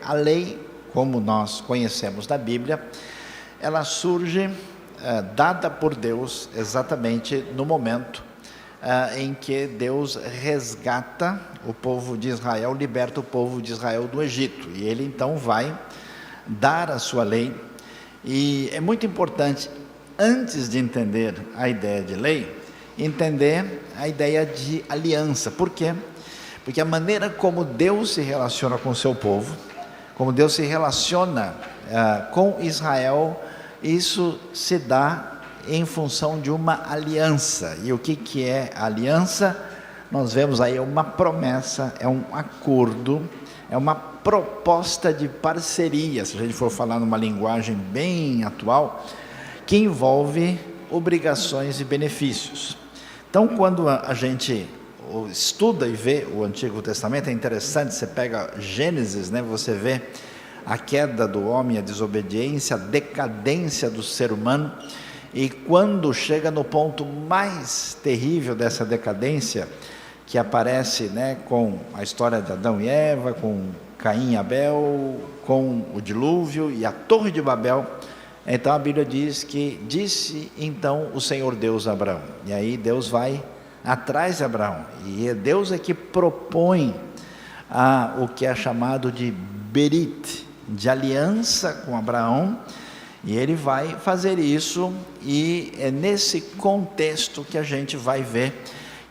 a lei, como nós conhecemos da Bíblia, ela surge dada por Deus exatamente no momento em que Deus resgata o povo de Israel, liberta o povo de Israel do Egito, e ele então vai dar a sua lei. E é muito importante, antes de entender a ideia de lei, entender a ideia de aliança. Por quê? Porque a maneira como Deus se relaciona com o seu povo, como Deus se relaciona com Israel, isso se dá em função de uma aliança. E o que é a aliança? Nós vemos aí uma promessa, é um acordo, é uma proposta de parceria, se a gente for falar numa linguagem bem atual, que envolve obrigações e benefícios. Então, quando a gente estuda e vê o Antigo Testamento, é interessante, você pega Gênesis, né, você vê a queda do homem, a desobediência, a decadência do ser humano, e quando chega no ponto mais terrível dessa decadência, que aparece, né, com a história de Adão e Eva, com Caim e Abel, com o dilúvio e a Torre de Babel, então a Bíblia diz que disse então o Senhor Deus a Abraão, e aí Deus vai atrás de Abraão, e Deus é que propõe o que é chamado de Berit, de aliança com Abraão, e ele vai fazer isso, e é nesse contexto que a gente vai ver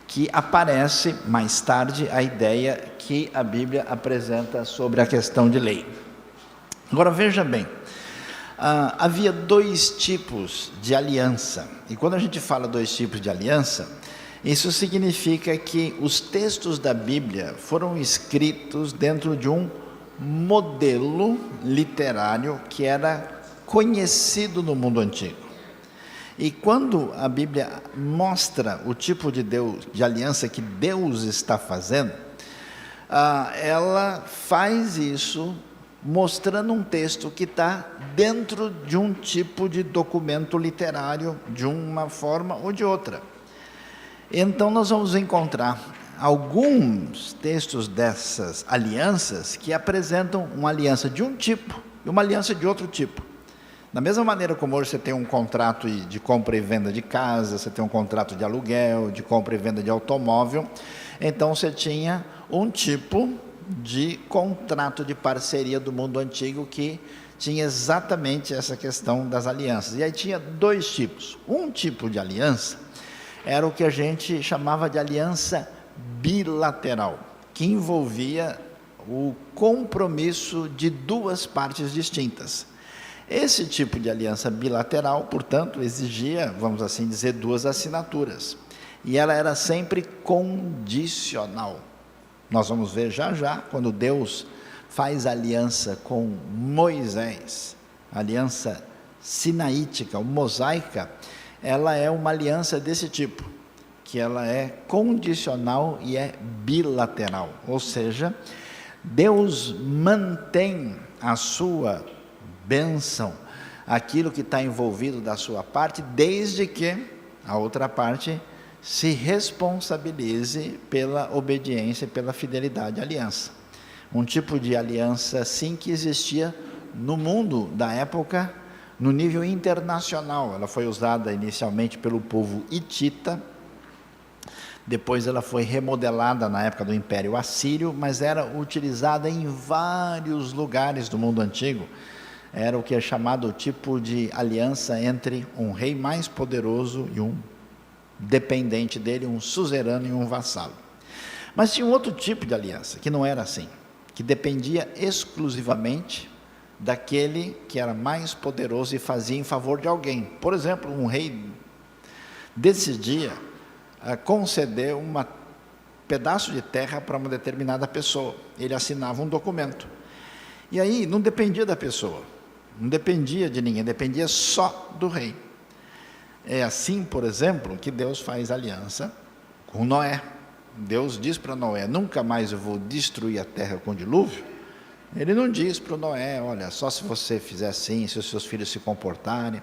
que aparece mais tarde a ideia que a Bíblia apresenta sobre a questão de lei. Agora veja bem, havia dois tipos de aliança, e quando a gente fala dois tipos de aliança, isso significa que os textos da Bíblia foram escritos dentro de um modelo literário que era conhecido no mundo antigo. E quando a Bíblia mostra o tipo de aliança que Deus está fazendo, ela faz isso mostrando um texto que está dentro de um tipo de documento literário, de uma forma ou de outra. Então nós vamos encontrar alguns textos dessas alianças que apresentam uma aliança de um tipo e uma aliança de outro tipo. Da mesma maneira como hoje você tem um contrato de compra e venda de casa, você tem um contrato de aluguel, de compra e venda de automóvel, então você tinha um tipo de contrato de parceria do mundo antigo que tinha exatamente essa questão das alianças. E aí tinha dois tipos. Um tipo de aliança era o que a gente chamava de aliança bilateral, que envolvia o compromisso de duas partes distintas. Esse tipo de aliança bilateral, portanto, exigia, vamos assim dizer, duas assinaturas. E ela era sempre condicional. Nós vamos ver já, quando Deus faz aliança com Moisés, aliança sinaítica, ou mosaica, ela é uma aliança desse tipo, que ela é condicional e é bilateral. Ou seja, Deus mantém a sua bênção, aquilo que está envolvido da sua parte, desde que a outra parte se responsabilize pela obediência e pela fidelidade à aliança. Um tipo de aliança sim que existia no mundo da época, no nível internacional. Ela foi usada inicialmente pelo povo hitita, depois ela foi remodelada na época do Império Assírio, mas era utilizada em vários lugares do mundo antigo. Era o que é chamado o tipo de aliança entre um rei mais poderoso e um dependente dele, um suzerano e um vassalo. Mas tinha um outro tipo de aliança, que não era assim, que dependia exclusivamente daquele que era mais poderoso e fazia em favor de alguém. Por exemplo, um rei decidia conceder um pedaço de terra para uma determinada pessoa. Ele assinava um documento. E aí não dependia da pessoa, não dependia de ninguém, dependia só do rei. É assim, por exemplo, que Deus faz aliança com Noé. Deus diz para Noé: nunca mais eu vou destruir a terra com dilúvio. Ele não diz para Noé: olha, só se você fizer assim, se os seus filhos se comportarem,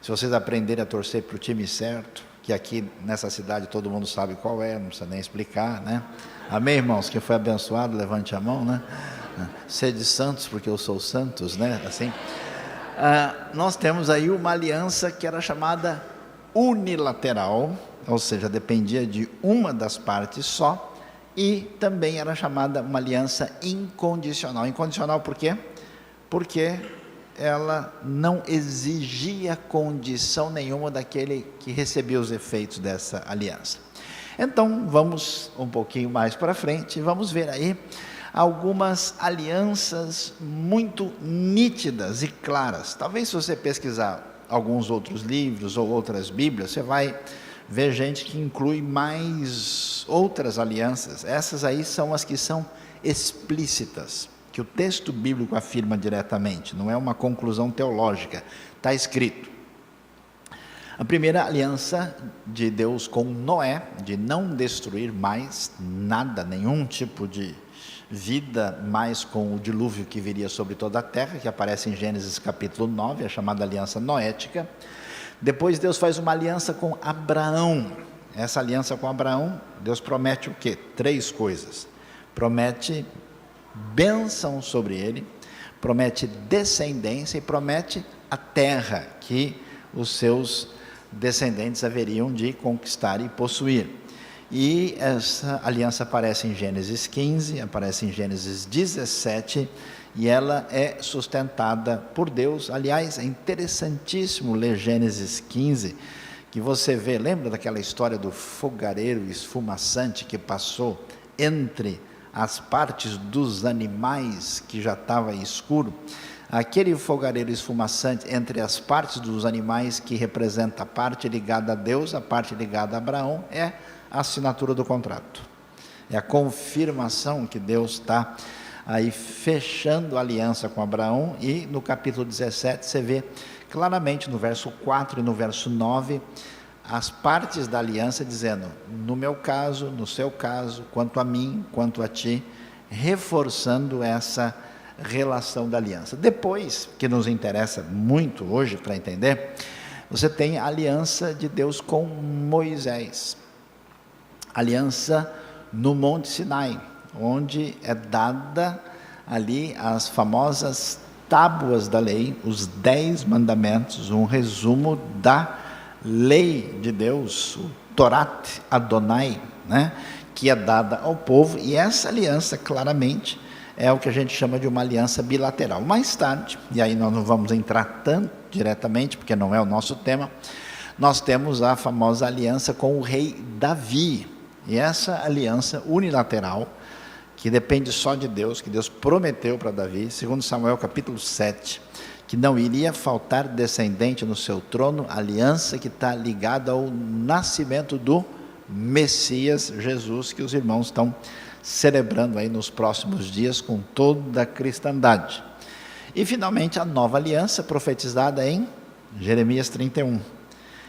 se vocês aprenderem a torcer para o time certo, que aqui nessa cidade todo mundo sabe qual é, não precisa nem explicar, né? Amém, irmãos? Quem foi abençoado, levante a mão, né? Sede santos porque eu sou santos, né? Assim, nós temos aí uma aliança que era chamada unilateral, ou seja, dependia de uma das partes só, e também era chamada uma aliança incondicional. Incondicional por quê? Porque ela não exigia condição nenhuma daquele que recebia os efeitos dessa aliança. Então, vamos um pouquinho mais para frente, vamos ver aí algumas alianças muito nítidas e claras. Talvez se você pesquisar alguns outros livros ou outras bíblias, você vai ver gente que inclui mais outras alianças. Essas aí são as que são explícitas, que o texto bíblico afirma diretamente, não é uma conclusão teológica, está escrito. A primeira aliança de Deus com Noé, de não destruir mais nada, nenhum tipo de vida, mais com o dilúvio que viria sobre toda a terra, que aparece em Gênesis capítulo 9, a chamada aliança noética. Depois Deus faz uma aliança com Abraão. Essa aliança com Abraão, Deus promete o quê? 3 coisas. Promete bênção sobre ele, promete descendência e promete a terra que os seus descendentes haveriam de conquistar e possuir. E essa aliança aparece em Gênesis 15, aparece em Gênesis 17, e ela é sustentada por Deus. Aliás, é interessantíssimo ler Gênesis 15, que você vê, lembra daquela história do fogareiro esfumaçante que passou entre as partes dos animais que já estava escuro? Aquele fogareiro esfumaçante entre as partes dos animais, que representa a parte ligada a Deus, a parte ligada a Abraão, é a assinatura do contrato. É a confirmação que Deus está aí fechando a aliança com Abraão. E no capítulo 17 você vê claramente no verso 4 e no verso 9, as partes da aliança dizendo, no meu caso, no seu caso, quanto a mim, quanto a ti, reforçando essa relação da aliança. Depois, que nos interessa muito hoje para entender, você tem a aliança de Deus com Moisés, aliança no Monte Sinai, onde é dada ali as famosas tábuas da lei, os 10 mandamentos, um resumo da lei de Deus, o Torat Adonai, né, que é dada ao povo. E essa aliança claramente é o que a gente chama de uma aliança bilateral. Mais tarde, e aí nós não vamos entrar tanto diretamente, porque não é o nosso tema, nós temos a famosa aliança com o rei Davi. E essa aliança unilateral, que depende só de Deus, que Deus prometeu para Davi, segundo Samuel capítulo 7, que não iria faltar descendente no seu trono, aliança que está ligada ao nascimento do Messias Jesus, que os irmãos estão celebrando aí nos próximos dias com toda a cristandade. E finalmente a nova aliança profetizada em Jeremias 31,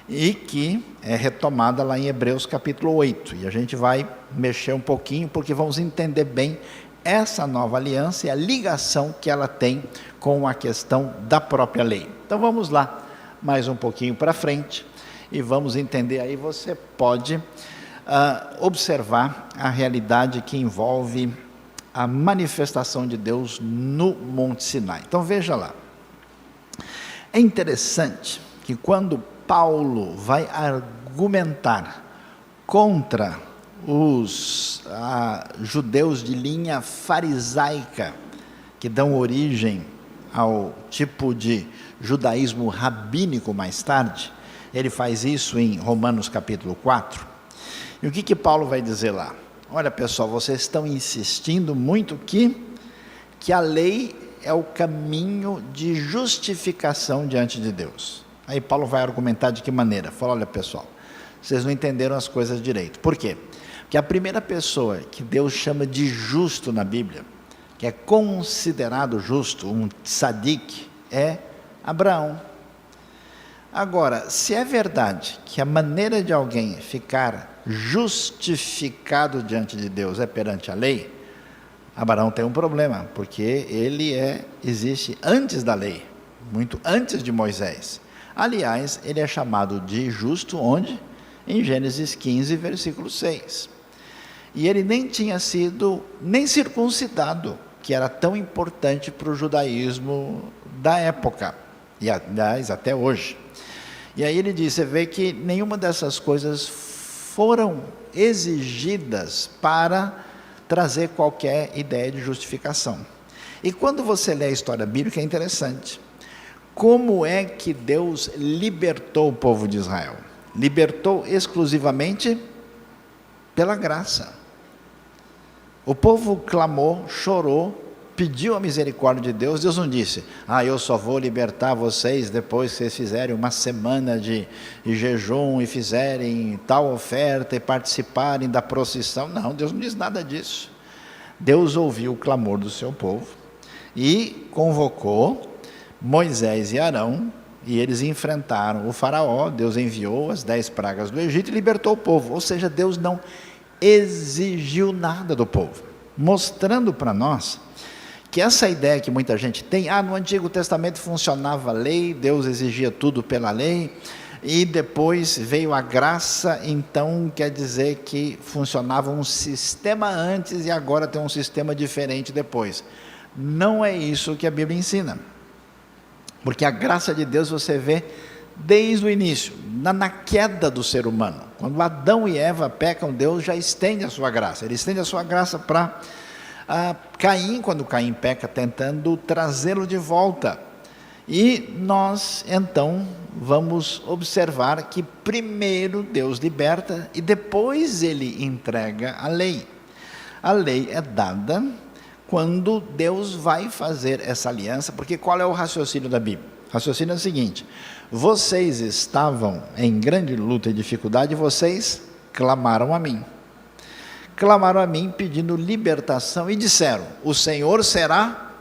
e que é retomada lá em Hebreus capítulo 8, e a gente vai mexer um pouquinho, porque vamos entender bem essa nova aliança e a ligação que ela tem com a questão da própria lei. Então vamos lá, mais um pouquinho para frente, e vamos entender aí. Você pode observar a realidade que envolve a manifestação de Deus no Monte Sinai. Então veja lá, é interessante que quando Paulo vai argumentar contra os judeus de linha farisaica, que dão origem ao tipo de judaísmo rabínico mais tarde, ele faz isso em Romanos capítulo 4, e o que Paulo vai dizer lá? Olha pessoal, vocês estão insistindo muito que a lei é o caminho de justificação diante de Deus. Aí Paulo vai argumentar de que maneira? Fala, olha pessoal, vocês não entenderam as coisas direito. Por quê? Porque a primeira pessoa que Deus chama de justo na Bíblia, que é considerado justo, um tzadik, é Abraão. Agora, se é verdade que a maneira de alguém ficar justificado diante de Deus é perante a lei, Abraão tem um problema, porque ele existe antes da lei, muito antes de Moisés. Aliás, ele é chamado de justo onde? Em Gênesis 15, versículo 6. E ele nem tinha sido nem circuncidado que era tão importante para o judaísmo da época, e aliás até hoje. E aí ele diz, você vê que nenhuma dessas coisas foram exigidas para trazer qualquer ideia de justificação. E quando você lê a história bíblica é interessante. Como é que Deus libertou o povo de Israel? Libertou exclusivamente pela graça. O povo clamou, chorou, pediu a misericórdia de Deus. Deus não disse, eu só vou libertar vocês depois que vocês fizerem uma semana de jejum e fizerem tal oferta e participarem da procissão. Não, Deus não diz nada disso. Deus ouviu o clamor do seu povo e convocou Moisés e Arão, e eles enfrentaram o faraó. Deus enviou as 10 pragas do Egito e libertou o povo. Ou seja, Deus não exigiu nada do povo, mostrando para nós que essa ideia que muita gente tem, no Antigo Testamento funcionava a lei, Deus exigia tudo pela lei, e depois veio a graça, então quer dizer que funcionava um sistema antes e agora tem um sistema diferente depois. Não é isso que a Bíblia ensina, porque a graça de Deus você vê desde o início, na queda do ser humano. Quando Adão e Eva pecam, Deus já estende a sua graça. Ele estende a sua graça para Caim, quando Caim peca, tentando trazê-lo de volta. E nós, então, vamos observar que primeiro Deus liberta e depois Ele entrega a lei. A lei é dada quando Deus vai fazer essa aliança, porque qual é o raciocínio da Bíblia? O raciocínio é o seguinte: vocês estavam em grande luta e dificuldade, vocês clamaram a mim. Clamaram a mim pedindo libertação e disseram, o Senhor será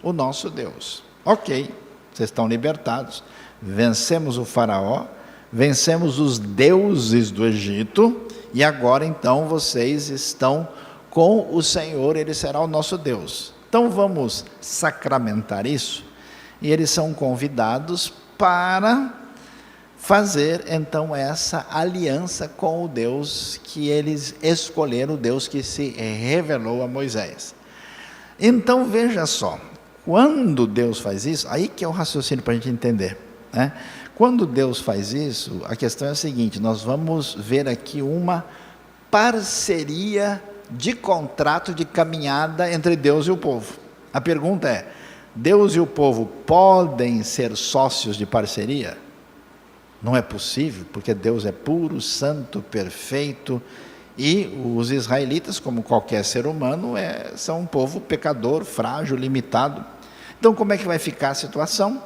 o nosso Deus. Ok, vocês estão libertados, vencemos o faraó, vencemos os deuses do Egito, e agora então vocês estão com o Senhor, Ele será o nosso Deus. Então vamos sacramentar isso, e eles são convidados para fazer então essa aliança com o Deus que eles escolheram, o Deus que se revelou a Moisés. Então veja só, quando Deus faz isso, aí que é o raciocínio para a gente entender, né? Quando Deus faz isso, a questão é a seguinte: nós vamos ver aqui uma parceria de contrato de caminhada entre Deus e o povo. A pergunta é: Deus e o povo podem ser sócios de parceria? Não é possível, porque Deus é puro, santo, perfeito, e os israelitas, como qualquer ser humano, são um povo pecador, frágil, limitado. Então como é que vai ficar a situação?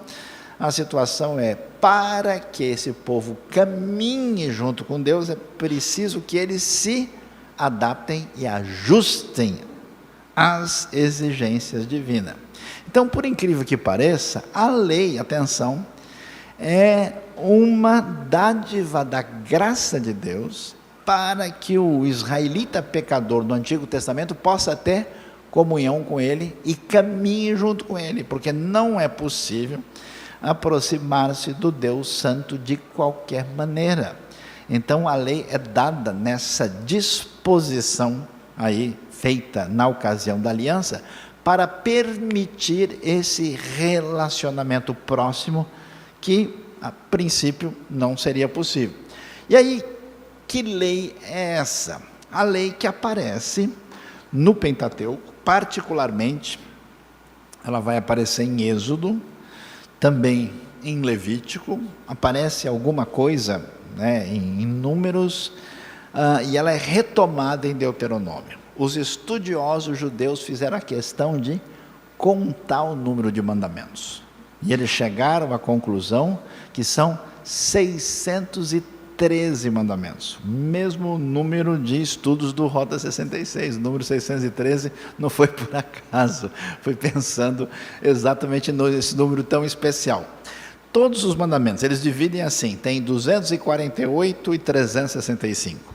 A situação é, para que esse povo caminhe junto com Deus, é preciso que eles se adaptem e ajustem às exigências divinas. Então, por incrível que pareça, a lei, atenção, é uma dádiva da graça de Deus para que o israelita pecador do Antigo Testamento possa ter comunhão com Ele e caminhe junto com Ele, porque não é possível aproximar-se do Deus Santo de qualquer maneira. Então a lei é dada nessa disposição aí, feita na ocasião da aliança, para permitir esse relacionamento próximo que a princípio não seria possível. E aí, que lei é essa? A lei que aparece no Pentateuco, particularmente, ela vai aparecer em Êxodo, também em Levítico, aparece alguma coisa, né, em Números, e ela é retomada em Deuteronômio. Os estudiosos judeus fizeram a questão de contar o número de mandamentos, e eles chegaram à conclusão que são 613 mandamentos, mesmo número de estudos do Rota 66, o número 613 não foi por acaso, foi pensando exatamente nesse número tão especial. Todos os mandamentos, eles dividem assim, tem 248 e 365.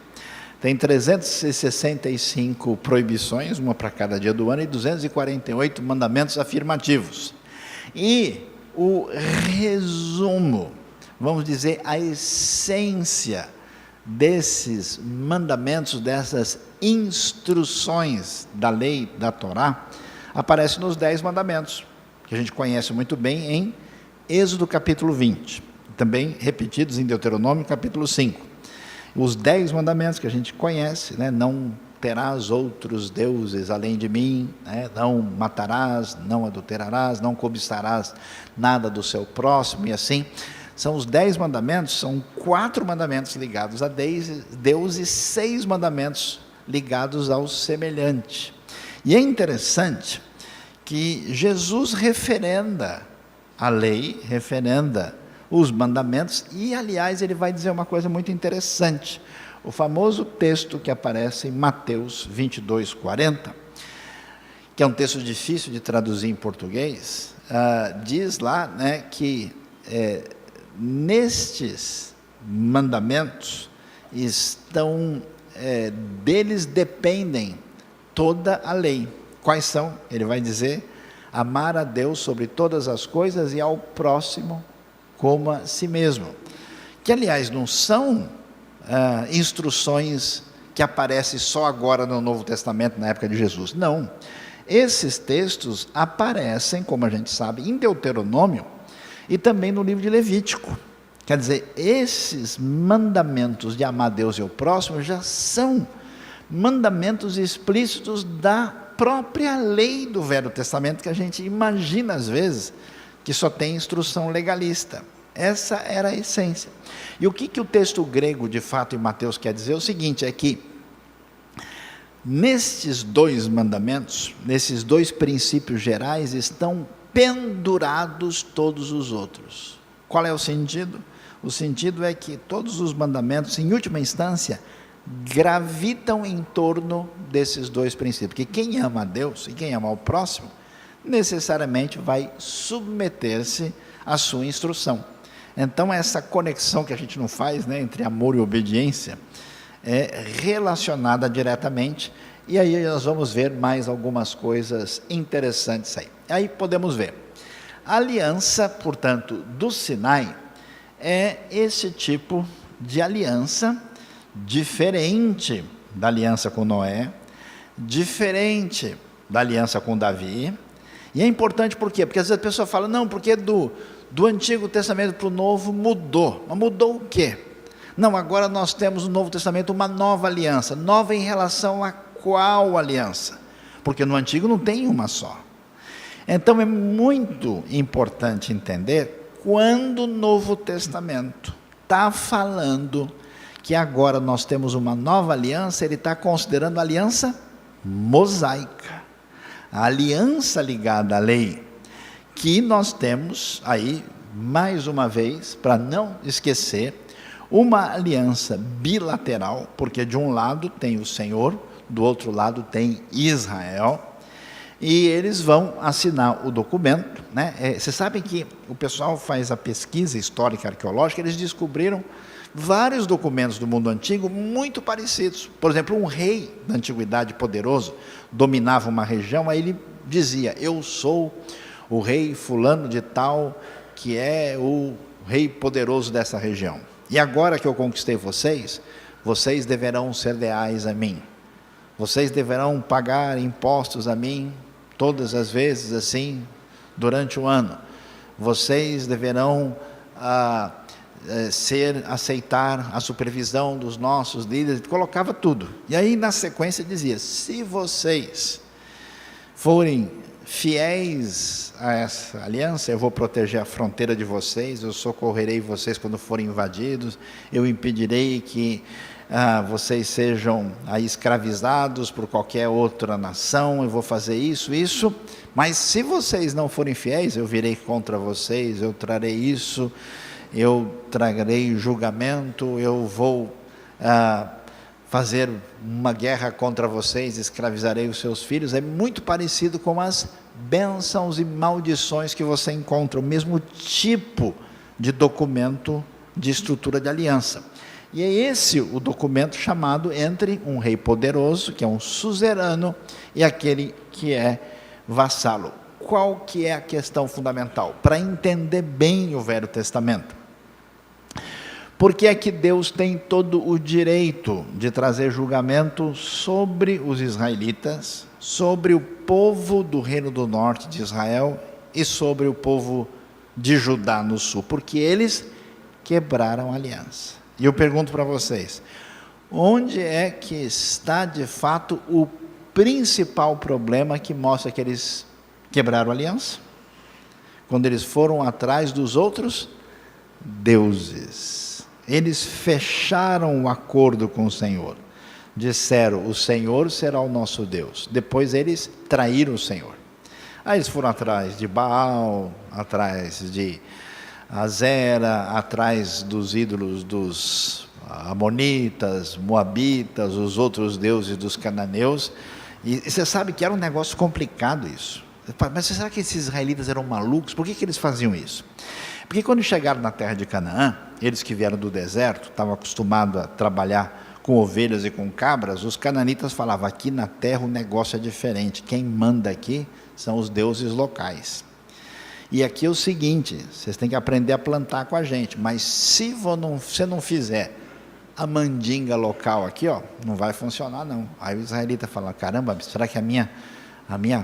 Tem 365 proibições, uma para cada dia do ano, e 248 mandamentos afirmativos. E o resumo, vamos dizer, a essência desses mandamentos, dessas instruções da lei da Torá, aparece nos 10 mandamentos, que a gente conhece muito bem em Êxodo capítulo 20, também repetidos em Deuteronômio capítulo 5. Os 10 mandamentos que a gente conhece, né? Não terás outros deuses além de mim, né? Não matarás, não adulterarás, não cobiçarás nada do seu próximo, e assim. São os 10 mandamentos, são 4 mandamentos ligados a Deus e 6 mandamentos ligados ao semelhante. E é interessante que Jesus referenda a lei, referenda os mandamentos, e aliás ele vai dizer uma coisa muito interessante. O famoso texto que aparece em Mateus 22:40, que é um texto difícil de traduzir em português, diz lá, né, que nestes mandamentos deles dependem toda a lei. Quais são? Ele vai dizer: amar a Deus sobre todas as coisas e ao próximo como a si mesmo. Que, aliás, não são instruções que aparecem só agora no Novo Testamento, na época de Jesus. Não. Esses textos aparecem, como a gente sabe, em Deuteronômio e também no livro de Levítico. Quer dizer, esses mandamentos de amar a Deus e o próximo já são mandamentos explícitos da própria lei do Velho Testamento, que a gente imagina às vezes que só tem instrução legalista. Essa era a essência. E o que o texto grego de fato em Mateus quer dizer? É o seguinte, é que nestes 2 mandamentos, nesses 2 princípios gerais, estão pendurados todos os outros. Qual é o sentido? O sentido é que todos os mandamentos, em última instância, gravitam em torno desses 2 princípios. Que quem ama a Deus e quem ama ao próximo, necessariamente vai submeter-se à sua instrução. Então, essa conexão que a gente não faz, né, entre amor e obediência, é relacionada diretamente, e aí nós vamos ver mais algumas coisas interessantes aí. Aí podemos ver, a aliança, portanto, do Sinai, é esse tipo de aliança, diferente da aliança com Noé, diferente da aliança com Davi. E é importante por quê? Porque às vezes a pessoa fala, não, porque do Antigo Testamento para o Novo mudou. Mas mudou o quê? Não, agora nós temos no Novo Testamento uma nova aliança. Nova em relação a qual aliança? Porque no Antigo não tem uma só. Então é muito importante entender quando o Novo Testamento está falando que agora nós temos uma nova aliança, ele está considerando a aliança mosaica, a aliança ligada à lei, que nós temos aí, mais uma vez, para não esquecer, uma aliança bilateral, porque de um lado tem o Senhor, do outro lado tem Israel, e eles vão assinar o documento, né? Vocês sabem que o pessoal faz a pesquisa histórica arqueológica, eles descobriram vários documentos do mundo antigo muito parecidos. Por exemplo, um rei da antiguidade poderoso dominava uma região, aí ele dizia, eu sou o rei fulano de tal, que é o rei poderoso dessa região. E agora que eu conquistei vocês, vocês deverão ser leais a mim. Vocês deverão pagar impostos a mim todas as vezes assim, durante o ano. Vocês deverão aceitar a supervisão dos nossos líderes. Colocava tudo. E aí na sequência dizia, se vocês forem fiéis a essa aliança, eu vou proteger a fronteira de vocês, eu socorrerei vocês quando forem invadidos, eu impedirei que vocês sejam escravizados por qualquer outra nação, eu vou fazer isso, mas se vocês não forem fiéis, eu virei contra vocês, eu trarei isso, eu trarei julgamento, eu vou fazer uma guerra contra vocês, escravizarei os seus filhos. É muito parecido com as bênçãos e maldições que você encontra, o mesmo tipo de documento de estrutura de aliança. E é esse o documento chamado entre um rei poderoso, que é um suzerano, e aquele que é vassalo. Qual que é a questão fundamental? Para entender bem o Velho Testamento. Porque é que Deus tem todo o direito de trazer julgamento sobre os israelitas, sobre o povo do Reino do Norte de Israel e sobre o povo de Judá no sul, porque eles quebraram a aliança. E eu pergunto para vocês, onde é que está de fato o principal problema que mostra que eles quebraram a aliança? Quando eles foram atrás dos outros deuses. Eles fecharam o acordo com o Senhor. Disseram, o Senhor será o nosso Deus. Depois eles traíram o Senhor. Aí eles foram atrás de Baal, atrás de Azera, atrás dos ídolos dos amonitas, moabitas, os outros deuses dos cananeus. E você sabe que era um negócio complicado isso. Mas será que esses israelitas eram malucos? Por que eles faziam isso? Porque quando chegaram na terra de Canaã, eles que vieram do deserto, estavam acostumados a trabalhar com ovelhas e com cabras, os cananitas falavam, aqui na terra o negócio é diferente, quem manda aqui são os deuses locais. E aqui é o seguinte, vocês têm que aprender a plantar com a gente, mas se você não fizer a mandinga local aqui, ó, não vai funcionar não. Aí o israelita fala, caramba, será que a minha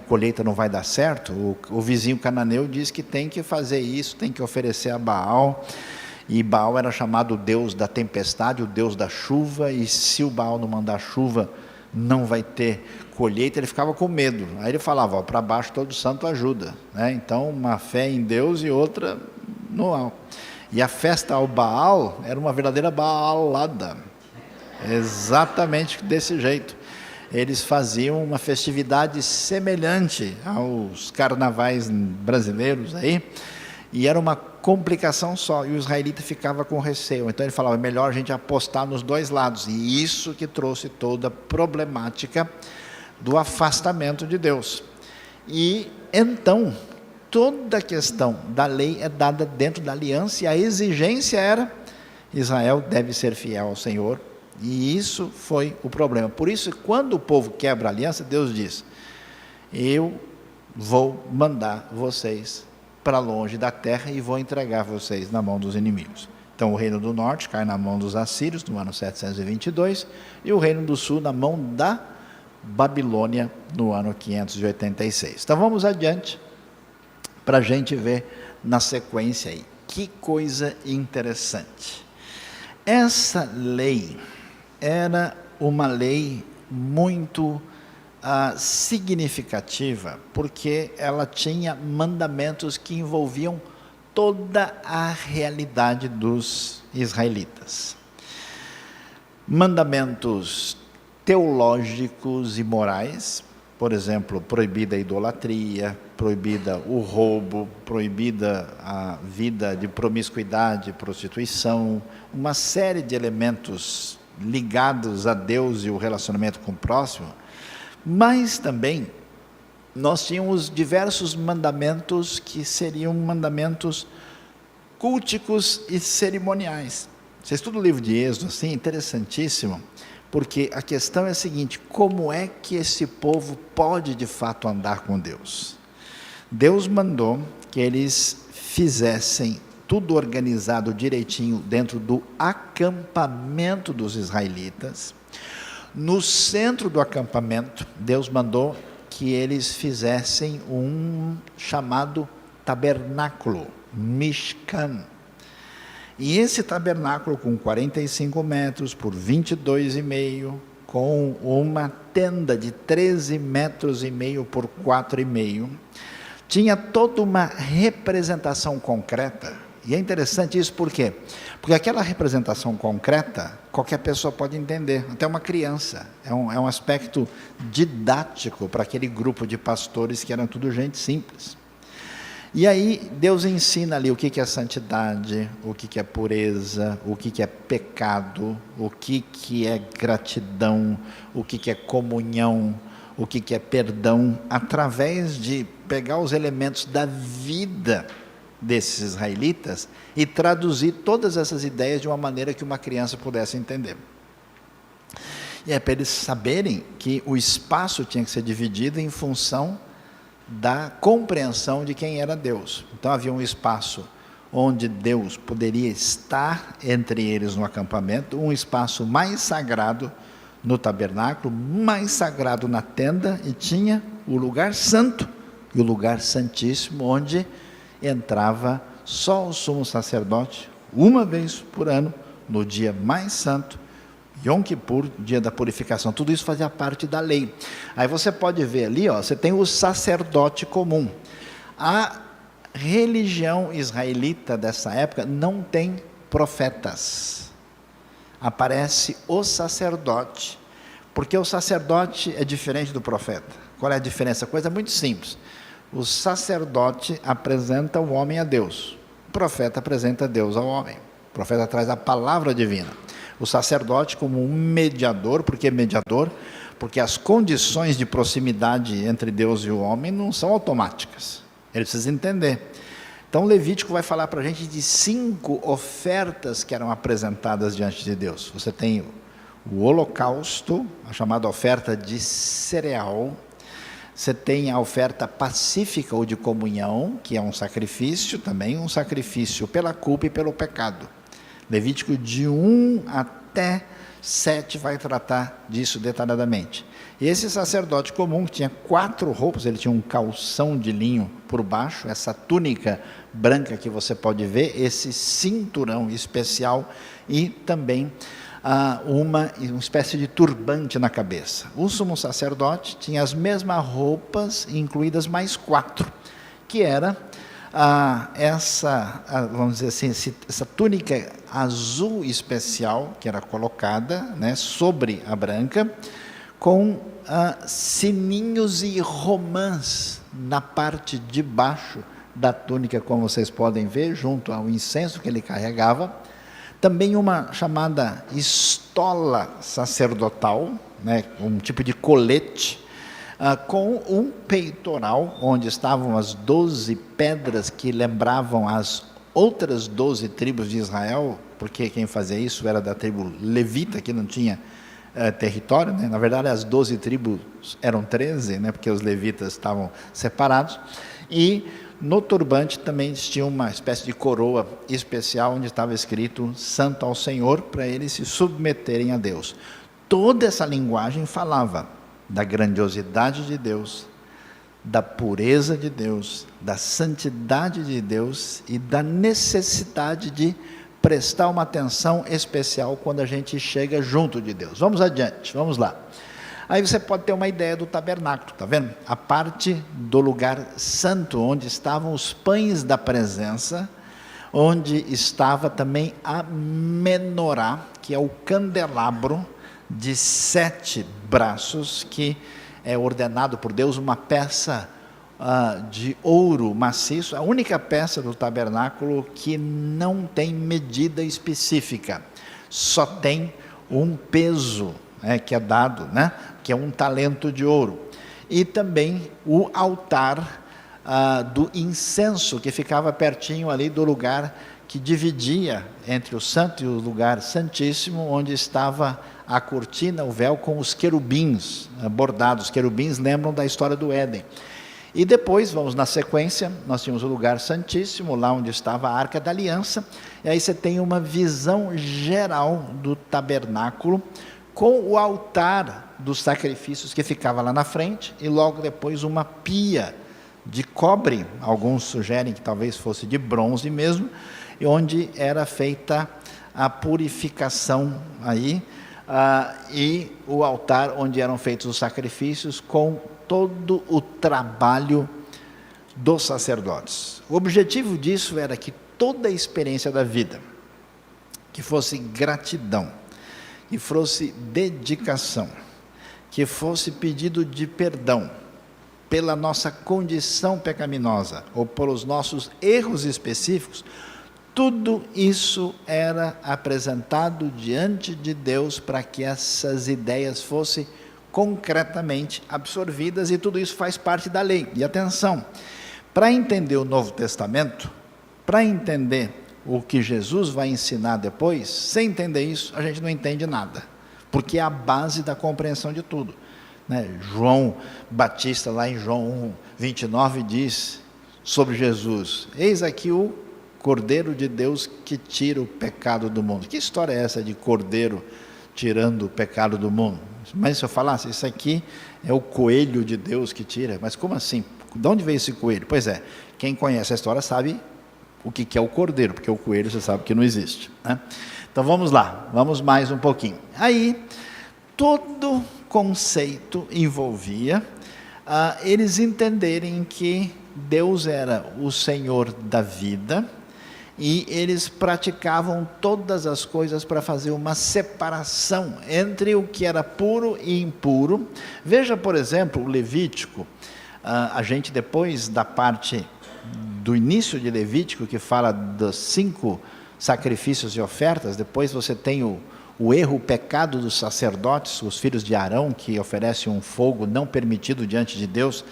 colheita não vai dar certo? O vizinho cananeu diz que tem que fazer isso, tem que oferecer a Baal, e Baal era chamado o deus da tempestade, o deus da chuva, e se o Baal não mandar chuva, não vai ter colheita. Ele ficava com medo. Aí ele falava, para baixo todo santo ajuda, né? Então uma fé em Deus e outra no Baal. E a festa ao Baal era uma verdadeira baalada, exatamente desse jeito. Eles faziam uma festividade semelhante aos carnavais brasileiros aí, e era uma complicação só, e o israelita ficava com receio. Então ele falava, é melhor a gente apostar nos dois lados, e isso que trouxe toda a problemática do afastamento de Deus. E então, toda a questão da lei é dada dentro da aliança, e a exigência era, Israel deve ser fiel ao Senhor, e isso foi o problema. Por isso, quando o povo quebra a aliança, Deus diz, eu vou mandar vocês para longe da terra e vou entregar vocês na mão dos inimigos. Então o reino do norte cai na mão dos assírios no ano 722 e o reino do sul na mão da Babilônia no ano 586. Então vamos adiante para a gente ver na sequência aí. Que coisa interessante. Essa lei era uma lei muito significativa, porque ela tinha mandamentos que envolviam toda a realidade dos israelitas. Mandamentos teológicos e morais, por exemplo, proibida a idolatria, proibida o roubo, proibida a vida de promiscuidade, prostituição, uma série de elementos ligados a Deus e o relacionamento com o próximo. Mas também nós tínhamos diversos mandamentos que seriam mandamentos culticos e cerimoniais. Você estuda o livro de Êxodo, assim, interessantíssimo, porque a questão é a seguinte, como é que esse povo pode de fato andar com Deus? Deus mandou que eles fizessem tudo organizado direitinho dentro do acampamento dos israelitas. No centro do acampamento, Deus mandou que eles fizessem um chamado tabernáculo, Mishkan. E esse tabernáculo com 45 metros por 22,5, com uma tenda de 13 metros e meio por 4,5, tinha toda uma representação concreta. E é interessante isso, por quê? Porque aquela representação concreta, qualquer pessoa pode entender, até uma criança. É um aspecto didático para aquele grupo de pastores que eram tudo gente simples. E aí Deus ensina ali o que é santidade, o que é pureza, o que é pecado, o que é gratidão, o que é comunhão, o que é perdão, através de pegar os elementos da vida desses israelitas e traduzir todas essas ideias de uma maneira que uma criança pudesse entender. E é para eles saberem que o espaço tinha que ser dividido em função da compreensão de quem era Deus. Então havia um espaço onde Deus poderia estar entre eles no acampamento, um espaço mais sagrado no tabernáculo, mais sagrado na tenda, e tinha o lugar santo e o lugar santíssimo, onde entrava só o sumo sacerdote, uma vez por ano, no dia mais santo, Yom Kippur, dia da purificação. Tudo isso fazia parte da lei. Aí você pode ver ali, você tem o sacerdote comum. A religião israelita dessa época não tem profetas. Aparece o sacerdote, porque o sacerdote é diferente do profeta. Qual é a diferença? Coisa muito simples. O sacerdote apresenta o homem a Deus, o profeta apresenta Deus ao homem. O profeta traz a palavra divina. O sacerdote como um mediador. Por que mediador? Porque as condições de proximidade entre Deus e o homem não são automáticas. Ele precisa entender. Então, Levítico vai falar para a gente de 5 ofertas que eram apresentadas diante de Deus. Você tem o holocausto, a chamada oferta de cereal. Você tem a oferta pacífica ou de comunhão, que é um sacrifício também, um sacrifício pela culpa e pelo pecado. Levítico de 1 até 7 vai tratar disso detalhadamente. E esse sacerdote comum, que tinha 4 roupas, ele tinha um calção de linho por baixo, essa túnica branca que você pode ver, esse cinturão especial e também uma espécie de turbante na cabeça. O sumo sacerdote tinha as mesmas roupas, incluídas mais 4, que era vamos dizer assim, essa túnica azul especial, que era colocada, né, sobre a branca, com sininhos e romãs na parte de baixo da túnica, como vocês podem ver, junto ao incenso que ele carregava. Também uma chamada estola sacerdotal, né, um tipo de colete, com um peitoral, onde estavam as 12 pedras que lembravam as outras 12 tribos de Israel, porque quem fazia isso era da tribo levita, que não tinha território, né? Na verdade as 12 tribos eram 13, né? Porque os levitas estavam separados. E no turbante também tinha uma espécie de coroa especial, onde estava escrito Santo ao Senhor, para eles se submeterem a Deus. Toda essa linguagem falava da grandiosidade de Deus, da pureza de Deus, da santidade de Deus e da necessidade de prestar uma atenção especial quando a gente chega junto de Deus. Vamos adiante, vamos lá. Aí você pode ter uma ideia do tabernáculo, tá vendo? A parte do lugar santo, onde estavam os pães da presença, onde estava também a menorá, que é o candelabro de 7 braços, que é ordenado por Deus, uma peça de ouro maciço, a única peça do tabernáculo que não tem medida específica, só tem um peso, que é dado, né, que é um talento de ouro. E também o altar do incenso, que ficava pertinho ali do lugar que dividia entre o santo e o lugar santíssimo, onde estava a cortina, o véu com os querubins bordados. Os querubins lembram da história do Éden. E depois, vamos na sequência, nós tínhamos o lugar santíssimo, lá onde estava a Arca da Aliança, e aí você tem uma visão geral do tabernáculo, com o altar dos sacrifícios que ficava lá na frente, e logo depois uma pia de cobre, alguns sugerem que talvez fosse de bronze mesmo, e onde era feita a purificação aí, e o altar onde eram feitos os sacrifícios, com todo o trabalho dos sacerdotes. O objetivo disso era que toda a experiência da vida, que fosse gratidão, que fosse dedicação, que fosse pedido de perdão pela nossa condição pecaminosa ou pelos nossos erros específicos, tudo isso era apresentado diante de Deus para que essas ideias fossem concretamente absorvidas, e tudo isso faz parte da lei. E atenção, para entender o Novo Testamento, para entender o que Jesus vai ensinar depois, sem entender isso, a gente não entende nada, porque é a base da compreensão de tudo, né? João Batista, lá em João 1:29, diz sobre Jesus: eis aqui o Cordeiro de Deus que tira o pecado do mundo. Que história é essa de Cordeiro tirando o pecado do mundo? Mas se eu falasse, isso aqui é o coelho de Deus que tira, mas como assim? De onde veio esse coelho? Pois é, quem conhece a história sabe o que é o cordeiro, porque o coelho você sabe que não existe, né? Então vamos lá, vamos mais um pouquinho. Aí, todo conceito envolvia eles entenderem que Deus era o Senhor da vida, e eles praticavam todas as coisas para fazer uma separação entre o que era puro e impuro. Veja, por exemplo, o Levítico. A gente, depois da parte do início de Levítico, que fala dos 5 sacrifícios e ofertas, depois você tem o erro, o pecado dos sacerdotes, os filhos de Arão, que oferecem um fogo não permitido diante de Deus,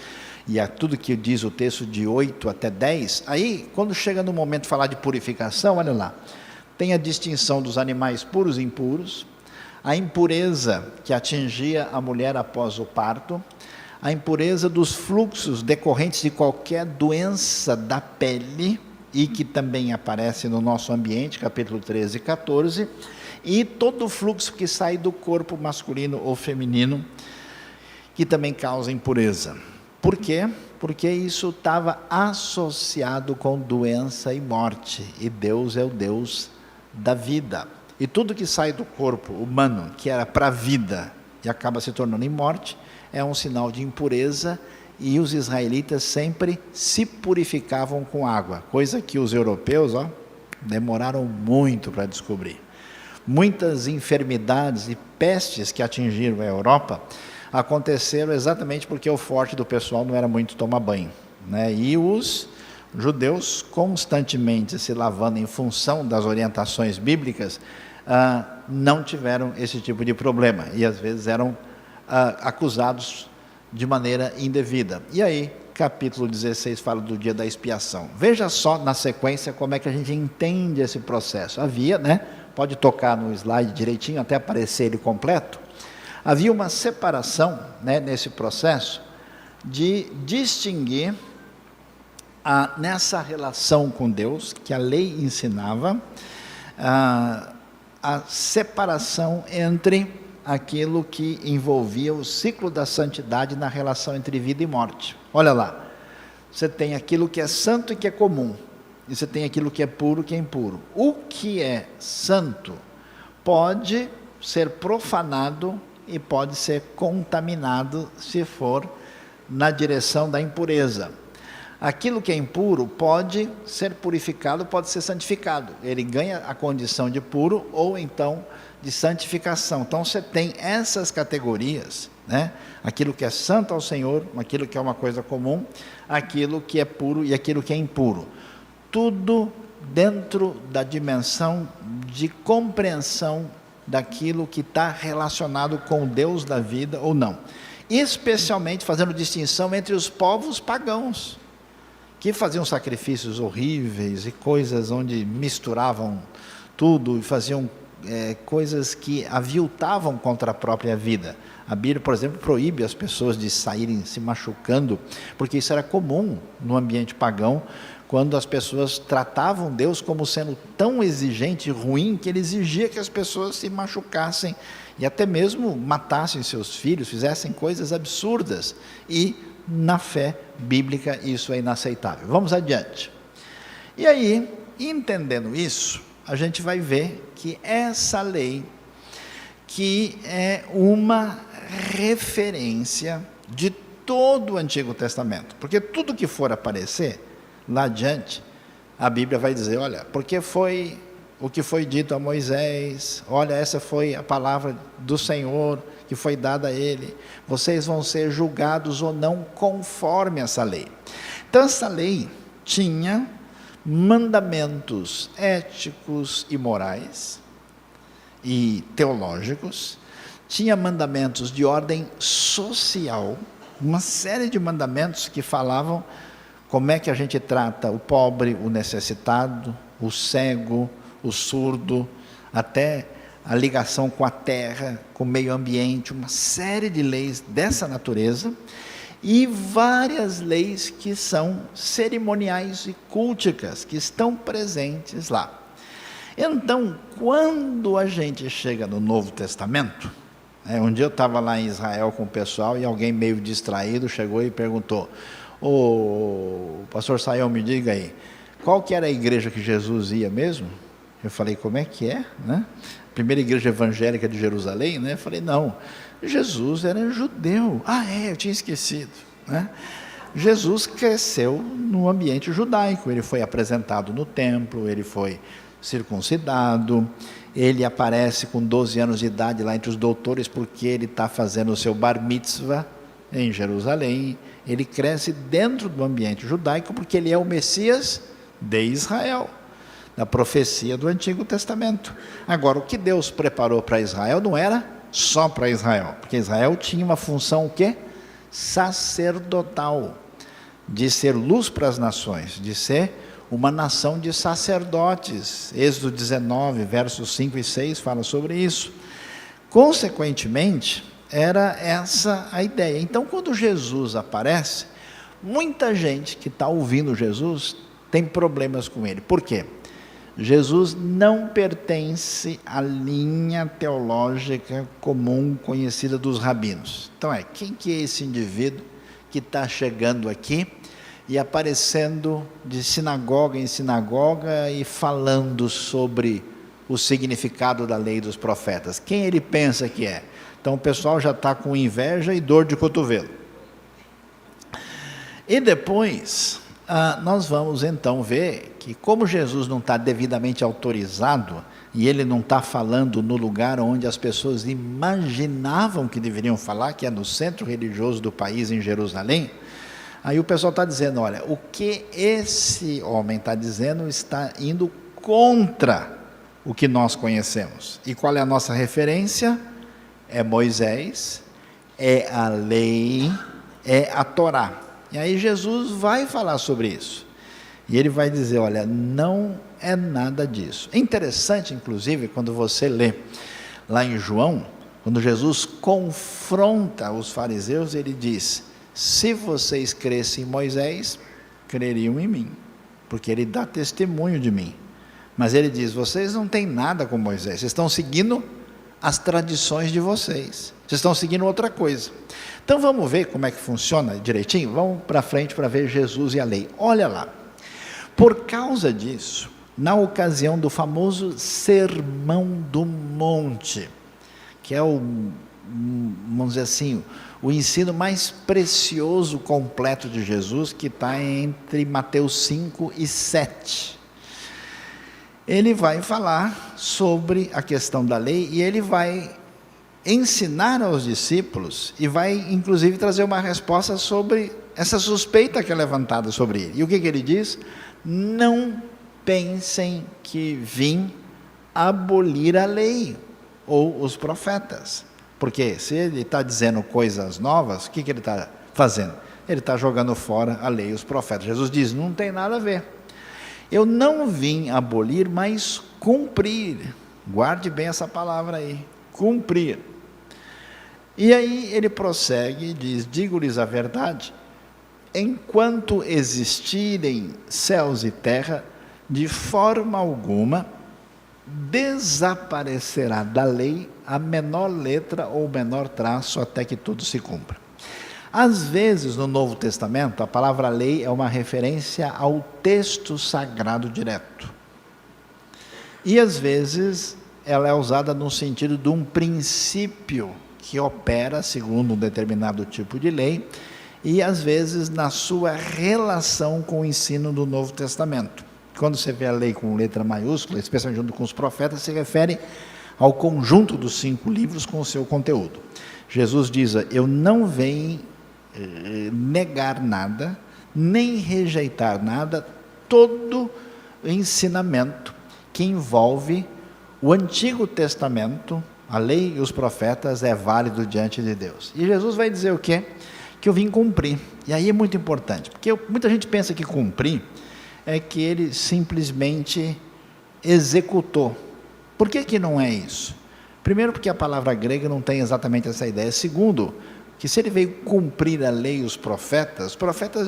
e a tudo que diz o texto de 8 até 10, aí quando chega no momento de falar de purificação, olha lá, tem a distinção dos animais puros e impuros, a impureza que atingia a mulher após o parto, a impureza dos fluxos decorrentes de qualquer doença da pele, e que também aparece no nosso ambiente, capítulo 13 e 14, e todo o fluxo que sai do corpo masculino ou feminino, que também causa impureza. Por quê? Porque isso estava associado com doença e morte, e Deus é o Deus da vida. E tudo que sai do corpo humano, que era para a vida, e acaba se tornando em morte, é um sinal de impureza, e os israelitas sempre se purificavam com água, coisa que os europeus demoraram muito para descobrir. Muitas enfermidades e pestes que atingiram a Europa aconteceram exatamente porque o forte do pessoal não era muito tomar banho, né? E os judeus constantemente se lavando em função das orientações bíblicas, não tiveram esse tipo de problema, e às vezes eram acusados de maneira indevida. E aí, capítulo 16 fala do dia da expiação. Veja só na sequência como é que a gente entende esse processo. Havia, né? Pode tocar no slide direitinho até aparecer ele completo. Havia uma separação, né, nesse processo de distinguir nessa relação com Deus, que a lei ensinava, a separação entre aquilo que envolvia o ciclo da santidade na relação entre vida e morte. Olha lá, você tem aquilo que é santo e que é comum, e você tem aquilo que é puro e que é impuro. O que é santo pode ser profanado e pode ser contaminado se for na direção da impureza. Aquilo que é impuro pode ser purificado, pode ser santificado. Ele ganha a condição de puro ou então de santificação. Então você tem essas categorias, né? Aquilo que é santo ao Senhor, aquilo que é uma coisa comum, aquilo que é puro e aquilo que é impuro. Tudo dentro da dimensão de compreensão daquilo que está relacionado com o Deus da vida ou não. Especialmente fazendo distinção entre os povos pagãos, que faziam sacrifícios horríveis e coisas onde misturavam tudo e faziam coisas que aviltavam contra a própria vida. A Bíblia, por exemplo, proíbe as pessoas de saírem se machucando, porque isso era comum no ambiente pagão, quando as pessoas tratavam Deus como sendo tão exigente e ruim, que ele exigia que as pessoas se machucassem, e até mesmo matassem seus filhos, fizessem coisas absurdas, e na fé bíblica isso é inaceitável. Vamos adiante. E aí, entendendo isso, a gente vai ver que essa lei, que é uma referência de todo o Antigo Testamento, porque tudo que for aparecer lá adiante, a Bíblia vai dizer, olha, porque foi o que foi dito a Moisés, olha, essa foi a palavra do Senhor que foi dada a ele, vocês vão ser julgados ou não conforme essa lei. Então essa lei tinha mandamentos éticos e morais e teológicos, tinha mandamentos de ordem social, uma série de mandamentos que falavam como é que a gente trata o pobre, o necessitado, o cego, o surdo, até a ligação com a terra, com o meio ambiente, uma série de leis dessa natureza, e várias leis que são cerimoniais e culticas, que estão presentes lá. Então, quando a gente chega no Novo Testamento, Um dia eu estava lá em Israel com o pessoal e alguém meio distraído chegou e perguntou: "Ô, pastor Sayão, me diga aí, qual que era a igreja que Jesus ia mesmo?" Eu falei: "Como é que é, né? Primeira igreja evangélica de Jerusalém, né?" Eu falei: "Não, Jesus era judeu." "Ah, eu tinha esquecido, né?" Jesus cresceu no ambiente judaico, ele foi apresentado no templo, ele foi circuncidado, ele aparece com 12 anos de idade lá entre os doutores, porque ele está fazendo o seu bar mitzvah em Jerusalém. Ele cresce dentro do ambiente judaico, porque ele é o Messias de Israel, da profecia do Antigo Testamento. Agora, o que Deus preparou para Israel não era só para Israel, porque Israel tinha uma função o quê? Sacerdotal, de ser luz para as nações, de ser uma nação de sacerdotes. Êxodo 19, versos 5 e 6 fala sobre isso. Consequentemente, era essa a ideia. Então, quando Jesus aparece, muita gente que está ouvindo Jesus tem problemas com ele. Por quê? Jesus não pertence à linha teológica comum conhecida dos rabinos. Então quem que é esse indivíduo que está chegando aqui e aparecendo de sinagoga em sinagoga e falando sobre o significado da lei dos profetas? Quem ele pensa que é? Então o pessoal já está com inveja e dor de cotovelo. E depois nós vamos então ver que, como Jesus não está devidamente autorizado e ele não está falando no lugar onde as pessoas imaginavam que deveriam falar, que é no centro religioso do país, em Jerusalém, aí o pessoal está dizendo: olha, o que esse homem está dizendo está indo contra o que nós conhecemos. E qual é a nossa referência? É Moisés, é a lei, é a Torá. E aí Jesus vai falar sobre isso. E ele vai dizer: olha, não é nada disso. É interessante, inclusive, quando você lê lá em João, quando Jesus confronta os fariseus, ele diz: se vocês crescem em Moisés, creriam em mim, porque ele dá testemunho de mim. Mas ele diz: vocês não têm nada com Moisés, vocês estão seguindo as tradições de vocês, vocês estão seguindo outra coisa. Então vamos ver como é que funciona direitinho? Vamos para frente para ver Jesus e a lei. Olha lá, por causa disso, na ocasião do famoso Sermão do Monte, que é vamos dizer assim, o ensino mais precioso, completo de Jesus, que está entre Mateus 5 e 7. Ele vai falar sobre a questão da lei e ele vai ensinar aos discípulos e vai inclusive trazer uma resposta sobre essa suspeita que é levantada sobre ele. E o que ele diz? Não pensem que vim abolir a lei ou os profetas, porque se ele está dizendo coisas novas, o que ele está fazendo? Ele está jogando fora a lei e os profetas. Jesus diz: não tem nada a ver, eu não vim abolir, mas cumprir. Guarde bem essa palavra aí, cumprir. E aí ele prossegue e diz: digo-lhes a verdade, enquanto existirem céus e terra, de forma alguma desaparecerá da lei a menor letra ou menor traço, até que tudo se cumpra. Às vezes no Novo Testamento a palavra lei é uma referência ao texto sagrado direto, e às vezes ela é usada no sentido de um princípio que opera segundo um determinado tipo de lei, e às vezes na sua relação com o ensino do Novo Testamento. Quando você vê a lei com letra maiúscula, especialmente junto com os profetas, se refere ao conjunto dos 5 livros com o seu conteúdo. Jesus diz: eu não venho negar nada, nem rejeitar nada. Todo ensinamento que envolve o Antigo Testamento, a lei e os profetas, é válido diante de Deus. E Jesus vai dizer o quê? Que eu vim cumprir. E aí é muito importante, porque muita gente pensa que cumprir é que ele simplesmente executou. Por que não é isso? Primeiro, porque a palavra grega não tem exatamente essa ideia. Segundo, que se ele veio cumprir a lei e os profetas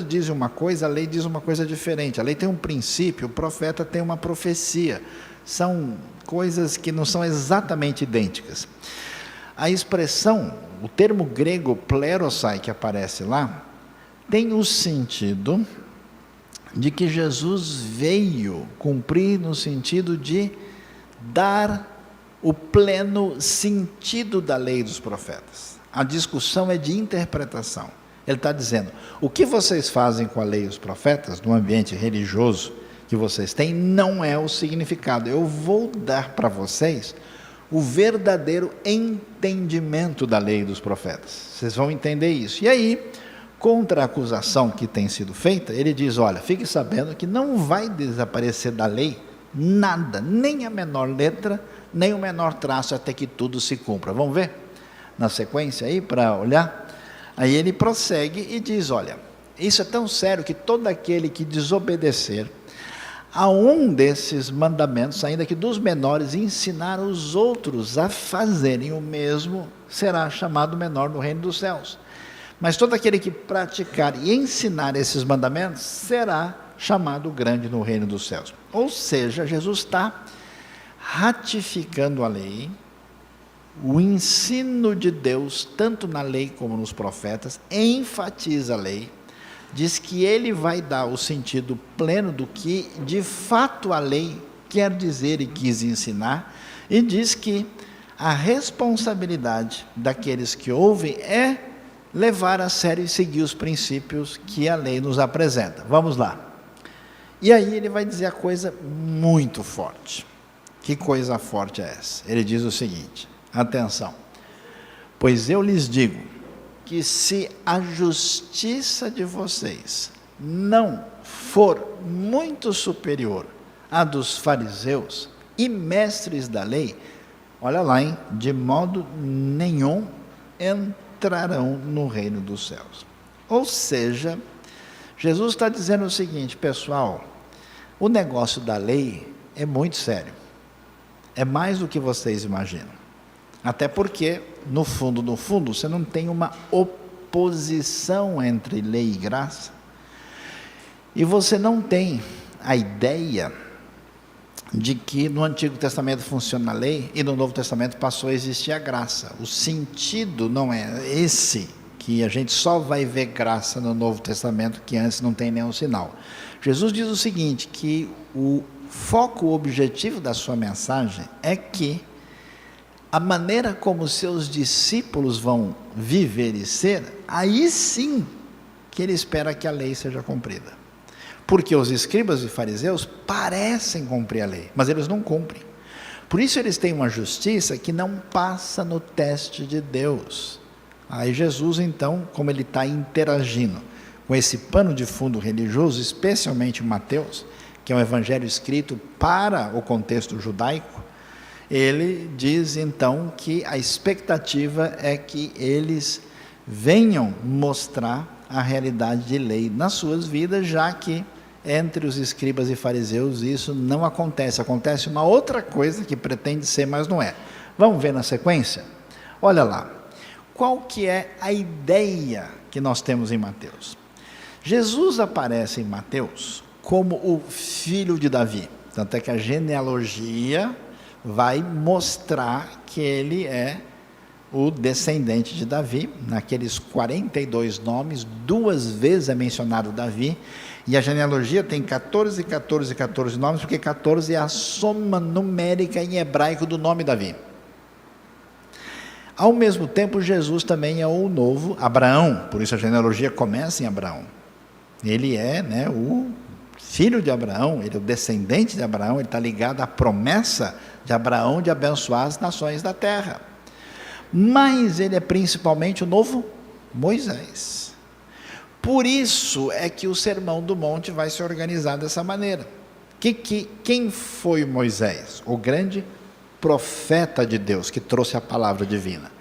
dizem uma coisa, a lei diz uma coisa diferente. A lei tem um princípio, o profeta tem uma profecia. São coisas que não são exatamente idênticas. A expressão, o termo grego plerosai que aparece lá, tem o sentido de que Jesus veio cumprir no sentido de dar o pleno sentido da lei dos profetas. A discussão é de interpretação. Ele está dizendo, o que vocês fazem com a lei dos profetas, no ambiente religioso que vocês têm, não é o significado. Eu vou dar para vocês o verdadeiro entendimento da lei dos profetas. Vocês vão entender isso. E aí, contra a acusação que tem sido feita, ele diz, olha, fique sabendo que não vai desaparecer da lei nada, nem a menor letra, nem o menor traço, até que tudo se cumpra. Vamos ver na sequência aí, para olhar? Aí ele prossegue e diz, olha, isso é tão sério que todo aquele que desobedecer a um desses mandamentos, ainda que dos menores, ensinar os outros a fazerem o mesmo, será chamado menor no reino dos céus. Mas todo aquele que praticar e ensinar esses mandamentos, será chamado grande no reino dos céus. Ou seja, Jesus está ratificando a lei, o ensino de Deus, tanto na lei como nos profetas, enfatiza a lei, diz que ele vai dar o sentido pleno do que de fato a lei quer dizer e quis ensinar, e diz que a responsabilidade daqueles que ouvem é levar a sério e seguir os princípios que a lei nos apresenta. Vamos lá. E aí ele vai dizer a coisa muito forte. Que coisa forte é essa? Ele diz o seguinte, atenção, pois eu lhes digo que se a justiça de vocês não for muito superior à dos fariseus e mestres da lei, olha lá, hein? De modo nenhum entrarão no reino dos céus. Ou seja, Jesus está dizendo o seguinte, pessoal, o negócio da lei é muito sério, é mais do que vocês imaginam. Até porque, no fundo, você não tem uma oposição entre lei e graça. E você não tem a ideia de que no Antigo Testamento funciona a lei e no Novo Testamento passou a existir a graça. O sentido não é esse, que a gente só vai ver graça no Novo Testamento, que antes não tem nenhum sinal. Jesus diz o seguinte, que o foco, o objetivo da sua mensagem é que a maneira como seus discípulos vão viver e ser, aí sim que ele espera que a lei seja cumprida. Porque os escribas e fariseus parecem cumprir a lei, mas eles não cumprem. Por isso eles têm uma justiça que não passa no teste de Deus. Aí Jesus, então, como ele está interagindo com esse pano de fundo religioso, especialmente Mateus, que é um evangelho escrito para o contexto judaico, ele diz então que a expectativa é que eles venham mostrar a realidade de lei nas suas vidas, já que entre os escribas e fariseus isso não acontece, acontece uma outra coisa que pretende ser, mas não é. Vamos ver na sequência? Olha lá, qual que é a ideia que nós temos em Mateus? Jesus aparece em Mateus como o filho de Davi, tanto é que a genealogia vai mostrar que ele é o descendente de Davi. Naqueles 42 nomes, 2 vezes é mencionado Davi, e a genealogia tem 14 nomes, porque 14 é a soma numérica em hebraico do nome Davi. Ao mesmo tempo, Jesus também é o novo Abraão, por isso a genealogia começa em Abraão. Ele é, o filho de Abraão, ele é o descendente de Abraão, ele está ligado à promessa de Abraão de abençoar as nações da terra. Mas ele é principalmente o novo Moisés. Por isso é que o Sermão do Monte vai se organizar dessa maneira. Quem foi Moisés? O grande profeta de Deus, que trouxe a palavra divina.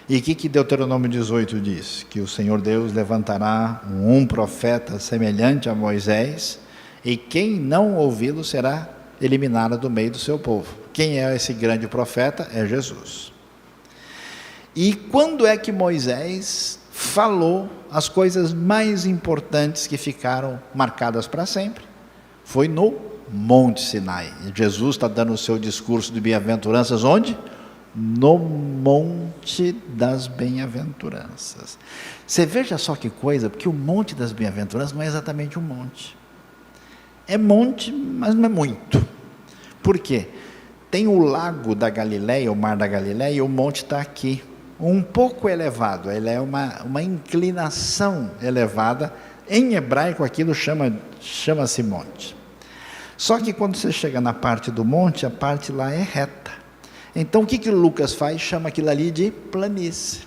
E o que Deuteronômio 18 diz? Que o Senhor Deus levantará um profeta semelhante a Moisés, e quem não ouvi-lo será eliminado do meio do seu povo. Quem é esse grande profeta? É Jesus. E quando é que Moisés falou as coisas mais importantes que ficaram marcadas para sempre? Foi no Monte Sinai. E Jesus está dando o seu discurso de bem-aventuranças onde? no Monte das Bem-aventuranças. Você veja só que coisa, porque o Monte das Bem-aventuranças não é exatamente um monte. É monte, mas não é muito. Por quê? Tem o lago da Galileia, o mar da Galileia, e o monte está aqui, um pouco elevado, ele é uma inclinação elevada. Em hebraico aquilo chama-se monte. Só que quando você chega na parte do monte, a parte lá é reta. Então o que Lucas faz? Chama aquilo ali de planície.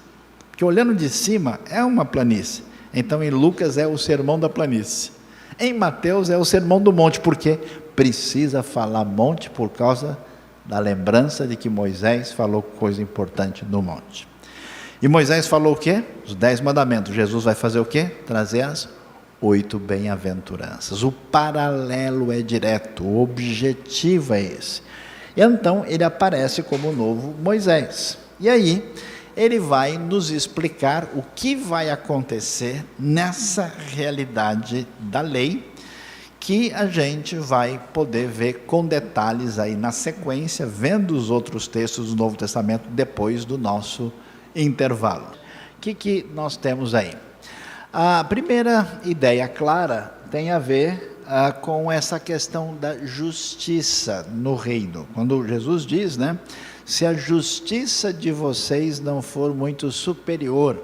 Porque olhando de cima é uma planície. Então em Lucas é o sermão da planície. Em Mateus é o sermão do monte, porque precisa falar monte por causa da lembrança de que Moisés falou coisa importante no monte. E Moisés falou o quê? Os 10 mandamentos. Jesus vai fazer o quê? Trazer as 8 bem-aventuranças. O paralelo é direto, o objetivo é esse. Então ele aparece como o novo Moisés. E aí ele vai nos explicar o que vai acontecer nessa realidade da lei, que a gente vai poder ver com detalhes aí na sequência, vendo os outros textos do Novo Testamento depois do nosso intervalo. O que nós temos aí? A primeira ideia clara tem a ver com essa questão da justiça no reino. Quando Jesus diz, né, se a justiça de vocês não for muito superior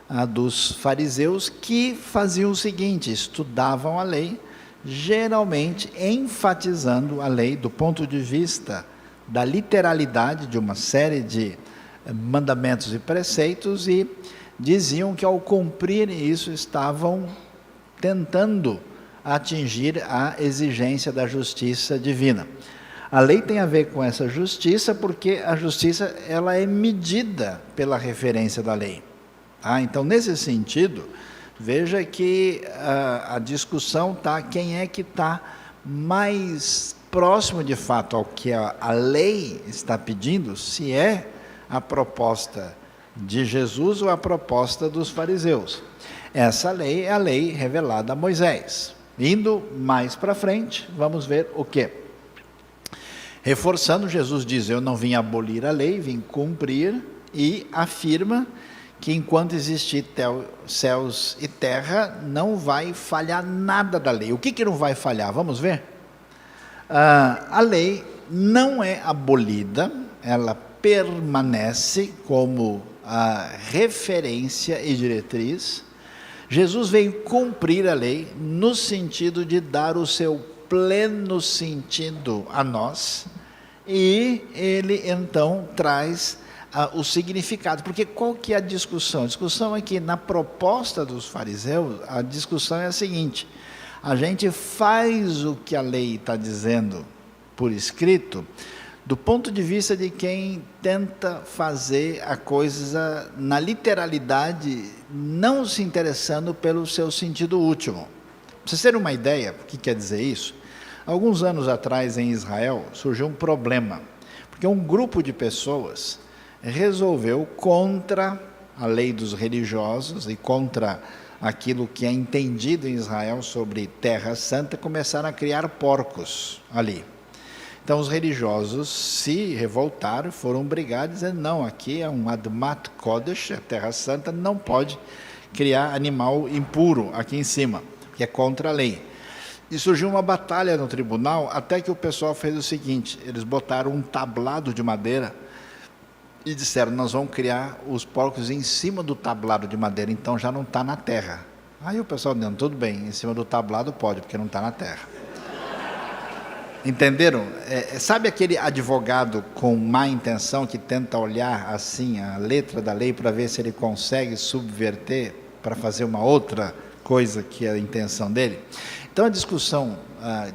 à dos fariseus, que faziam o seguinte: estudavam a lei, geralmente enfatizando a lei do ponto de vista da literalidade de uma série de mandamentos e preceitos, e diziam que ao cumprir isso estavam tentando atingir a exigência da justiça divina. A lei tem a ver com essa justiça, porque a justiça ela é medida pela referência da lei. Então, nesse sentido, veja que a discussão está quem é que está mais próximo de fato ao que a lei está pedindo, se é a proposta de Jesus ou a proposta dos fariseus. Essa lei é a lei revelada a Moisés. Indo mais para frente, vamos ver o quê? Reforçando, Jesus diz: eu não vim abolir a lei, vim cumprir, e afirma que enquanto existir céus e terra, não vai falhar nada da lei. O que não vai falhar? Vamos ver? A lei não é abolida, ela permanece como a referência e diretriz. Jesus veio cumprir a lei no sentido de dar o seu pleno sentido a nós, e ele então traz o significado. Porque qual que é a discussão? A discussão é que na proposta dos fariseus, a discussão é a seguinte: a gente faz o que a lei está dizendo por escrito, do ponto de vista de quem tenta fazer a coisa na literalidade, não se interessando pelo seu sentido último. Para vocês terem uma ideia, o que quer dizer isso? Alguns anos atrás, em Israel, surgiu um problema, porque um grupo de pessoas resolveu, contra a lei dos religiosos e contra aquilo que é entendido em Israel sobre Terra Santa, começaram a criar porcos ali. Então os religiosos se revoltaram, foram brigar, dizendo: não, aqui é um Admat Kodesh, a Terra Santa, não pode criar animal impuro aqui em cima, que é contra a lei. E surgiu uma batalha no tribunal, até que o pessoal fez o seguinte: eles botaram um tablado de madeira e disseram: nós vamos criar os porcos em cima do tablado de madeira, então já não está na terra. Aí o pessoal dizendo: tudo bem, em cima do tablado pode, porque não está na terra. Entenderam? Sabe aquele advogado com má intenção que tenta olhar assim a letra da lei para ver se ele consegue subverter para fazer uma outra coisa que é a intenção dele? Então a discussão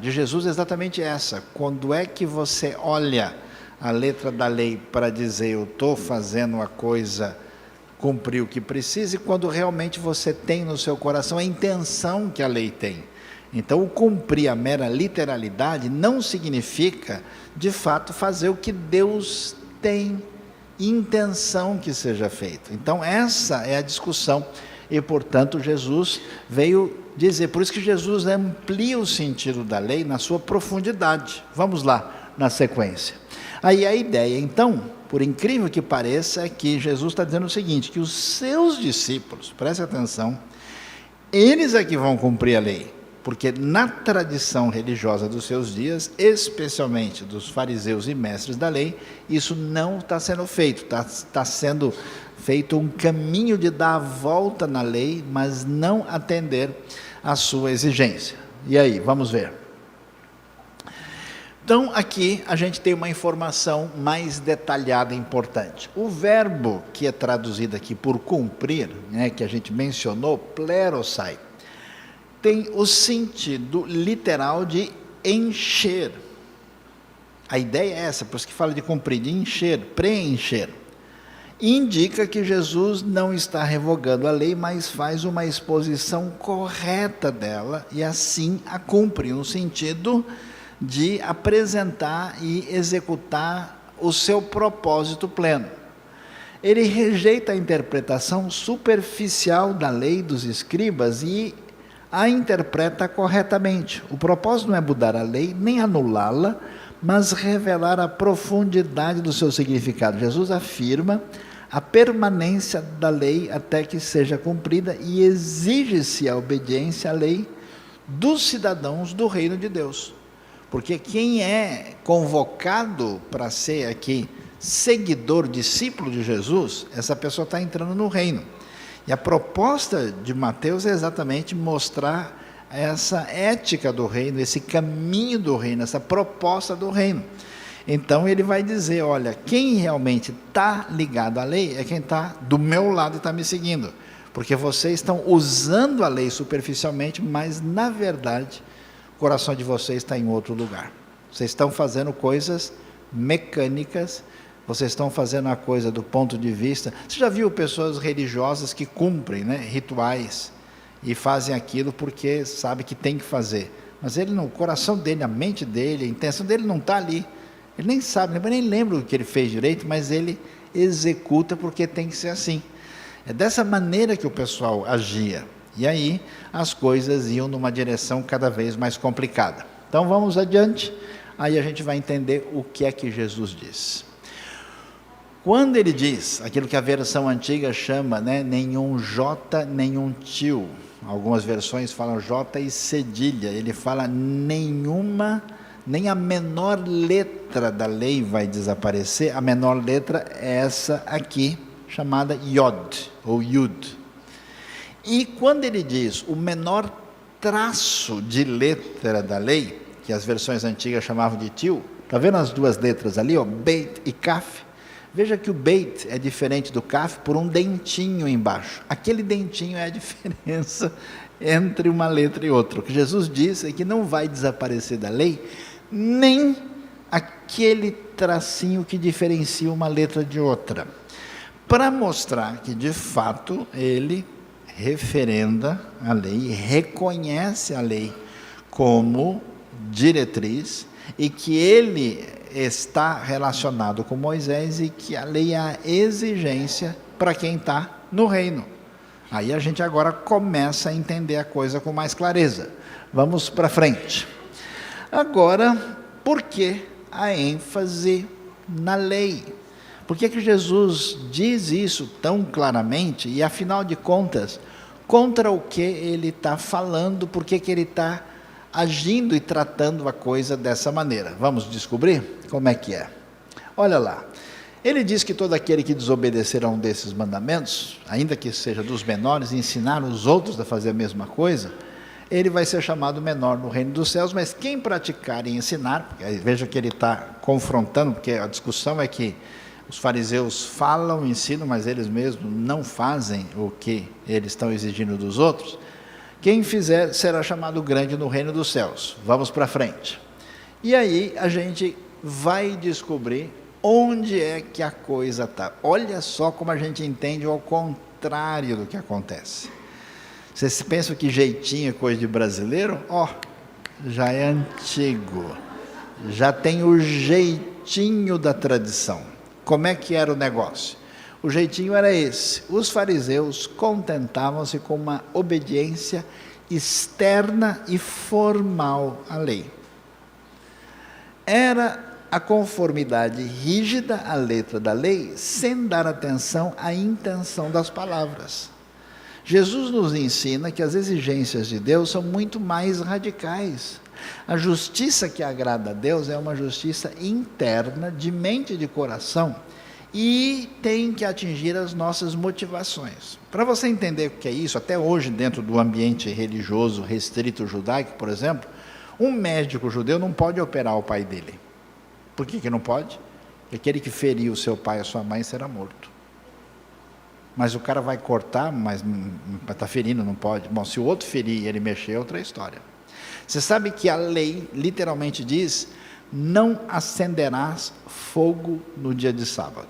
de Jesus é exatamente essa: quando é que você olha a letra da lei para dizer eu estou fazendo a coisa, cumprir o que precisa, e quando realmente você tem no seu coração a intenção que a lei tem. Então, o cumprir a mera literalidade não significa, de fato, fazer o que Deus tem intenção que seja feito. Então, essa é a discussão, e, portanto, Jesus veio dizer, por isso que Jesus amplia o sentido da lei na sua profundidade. Vamos lá, na sequência. Aí a ideia, então, por incrível que pareça, é que Jesus está dizendo o seguinte, que os seus discípulos, preste atenção, eles é que vão cumprir a lei, porque na tradição religiosa dos seus dias, especialmente dos fariseus e mestres da lei, isso não está sendo feito, está sendo feito um caminho de dar a volta na lei, mas não atender à sua exigência. E aí, vamos ver. Então, aqui a gente tem uma informação mais detalhada e importante. O verbo que é traduzido aqui por cumprir, né, que a gente mencionou, plerosai, tem o sentido literal de encher. A ideia é essa, por isso que fala de cumprir, de encher, preencher. Indica que Jesus não está revogando a lei, mas faz uma exposição correta dela e assim a cumpre, no sentido de apresentar e executar o seu propósito pleno. Ele rejeita a interpretação superficial da lei dos escribas e a interpreta corretamente. O propósito não é mudar a lei, nem anulá-la, mas revelar a profundidade do seu significado. Jesus afirma a permanência da lei até que seja cumprida e exige-se a obediência à lei dos cidadãos do reino de Deus. Porque quem é convocado para ser aqui seguidor, discípulo de Jesus, essa pessoa está entrando no reino. E a proposta de Mateus é exatamente mostrar essa ética do reino, esse caminho do reino, essa proposta do reino. Então ele vai dizer, olha, quem realmente está ligado à lei é quem está do meu lado e está me seguindo. Porque vocês estão usando a lei superficialmente, mas na verdade o coração de vocês está em outro lugar. Vocês estão fazendo coisas mecânicas, vocês estão fazendo a coisa do ponto de vista... Você já viu pessoas religiosas que cumprem, né, rituais e fazem aquilo porque sabe que tem que fazer. Mas ele não, o coração dele, a mente dele, a intenção dele não está ali. Ele nem sabe, nem lembra o que ele fez direito, mas ele executa porque tem que ser assim. É dessa maneira que o pessoal agia. E aí as coisas iam numa direção cada vez mais complicada. Então vamos adiante, aí a gente vai entender o que é que Jesus diz. Quando ele diz, aquilo que a versão antiga chama, né, nenhum J, nenhum tio, algumas versões falam J e cedilha, ele fala nenhuma, nem a menor letra da lei vai desaparecer, a menor letra é essa aqui, chamada Yod, ou Yud. E quando ele diz o menor traço de letra da lei, que as versões antigas chamavam de tio, está vendo as duas letras ali, ó, Beit e Kaf? Veja que o Beit é diferente do Kaf por um dentinho embaixo. Aquele dentinho é a diferença entre uma letra e outra. O que Jesus disse é que não vai desaparecer da lei nem aquele tracinho que diferencia uma letra de outra, para mostrar que de fato ele referenda a lei, reconhece a lei como diretriz e que ele está relacionado com Moisés e que a lei é a exigência para quem está no reino. Aí a gente agora começa a entender a coisa com mais clareza. Vamos para frente. Agora, por que a ênfase na lei? Por que Jesus diz isso tão claramente e, afinal de contas, contra o que ele está falando? Por que ele está agindo e tratando a coisa dessa maneira? Vamos descobrir como é que é. Olha lá, ele diz que todo aquele que desobedecer a um desses mandamentos, ainda que seja dos menores, e ensinar os outros a fazer a mesma coisa, ele vai ser chamado menor no reino dos céus. Mas quem praticar e ensinar, porque veja que ele está confrontando, porque a discussão é que os fariseus falam, ensinam, mas eles mesmos não fazem o que eles estão exigindo dos outros. Quem fizer será chamado grande no reino dos céus. Vamos para frente. E aí a gente vai descobrir onde é que a coisa está. Olha só como a gente entende ao contrário do que acontece. Vocês pensam que jeitinho é coisa de brasileiro? Ó, já é antigo. Já tem o jeitinho da tradição. Como é que era o negócio? O jeitinho era esse: os fariseus contentavam-se com uma obediência externa e formal à lei. Era a conformidade rígida à letra da lei, sem dar atenção à intenção das palavras. Jesus nos ensina que as exigências de Deus são muito mais radicais. A justiça que agrada a Deus é uma justiça interna, de mente e de coração, e tem que atingir as nossas motivações. Para você entender o que é isso, até hoje dentro do ambiente religioso restrito judaico, por exemplo, um médico judeu não pode operar o pai dele. Por que não pode? Porque aquele que feriu o seu pai e a sua mãe será morto. Mas o cara vai cortar, mas está ferindo, não pode. Bom, se o outro ferir e ele mexer, é outra história. Você sabe que a lei literalmente diz: não acenderás fogo no dia de sábado.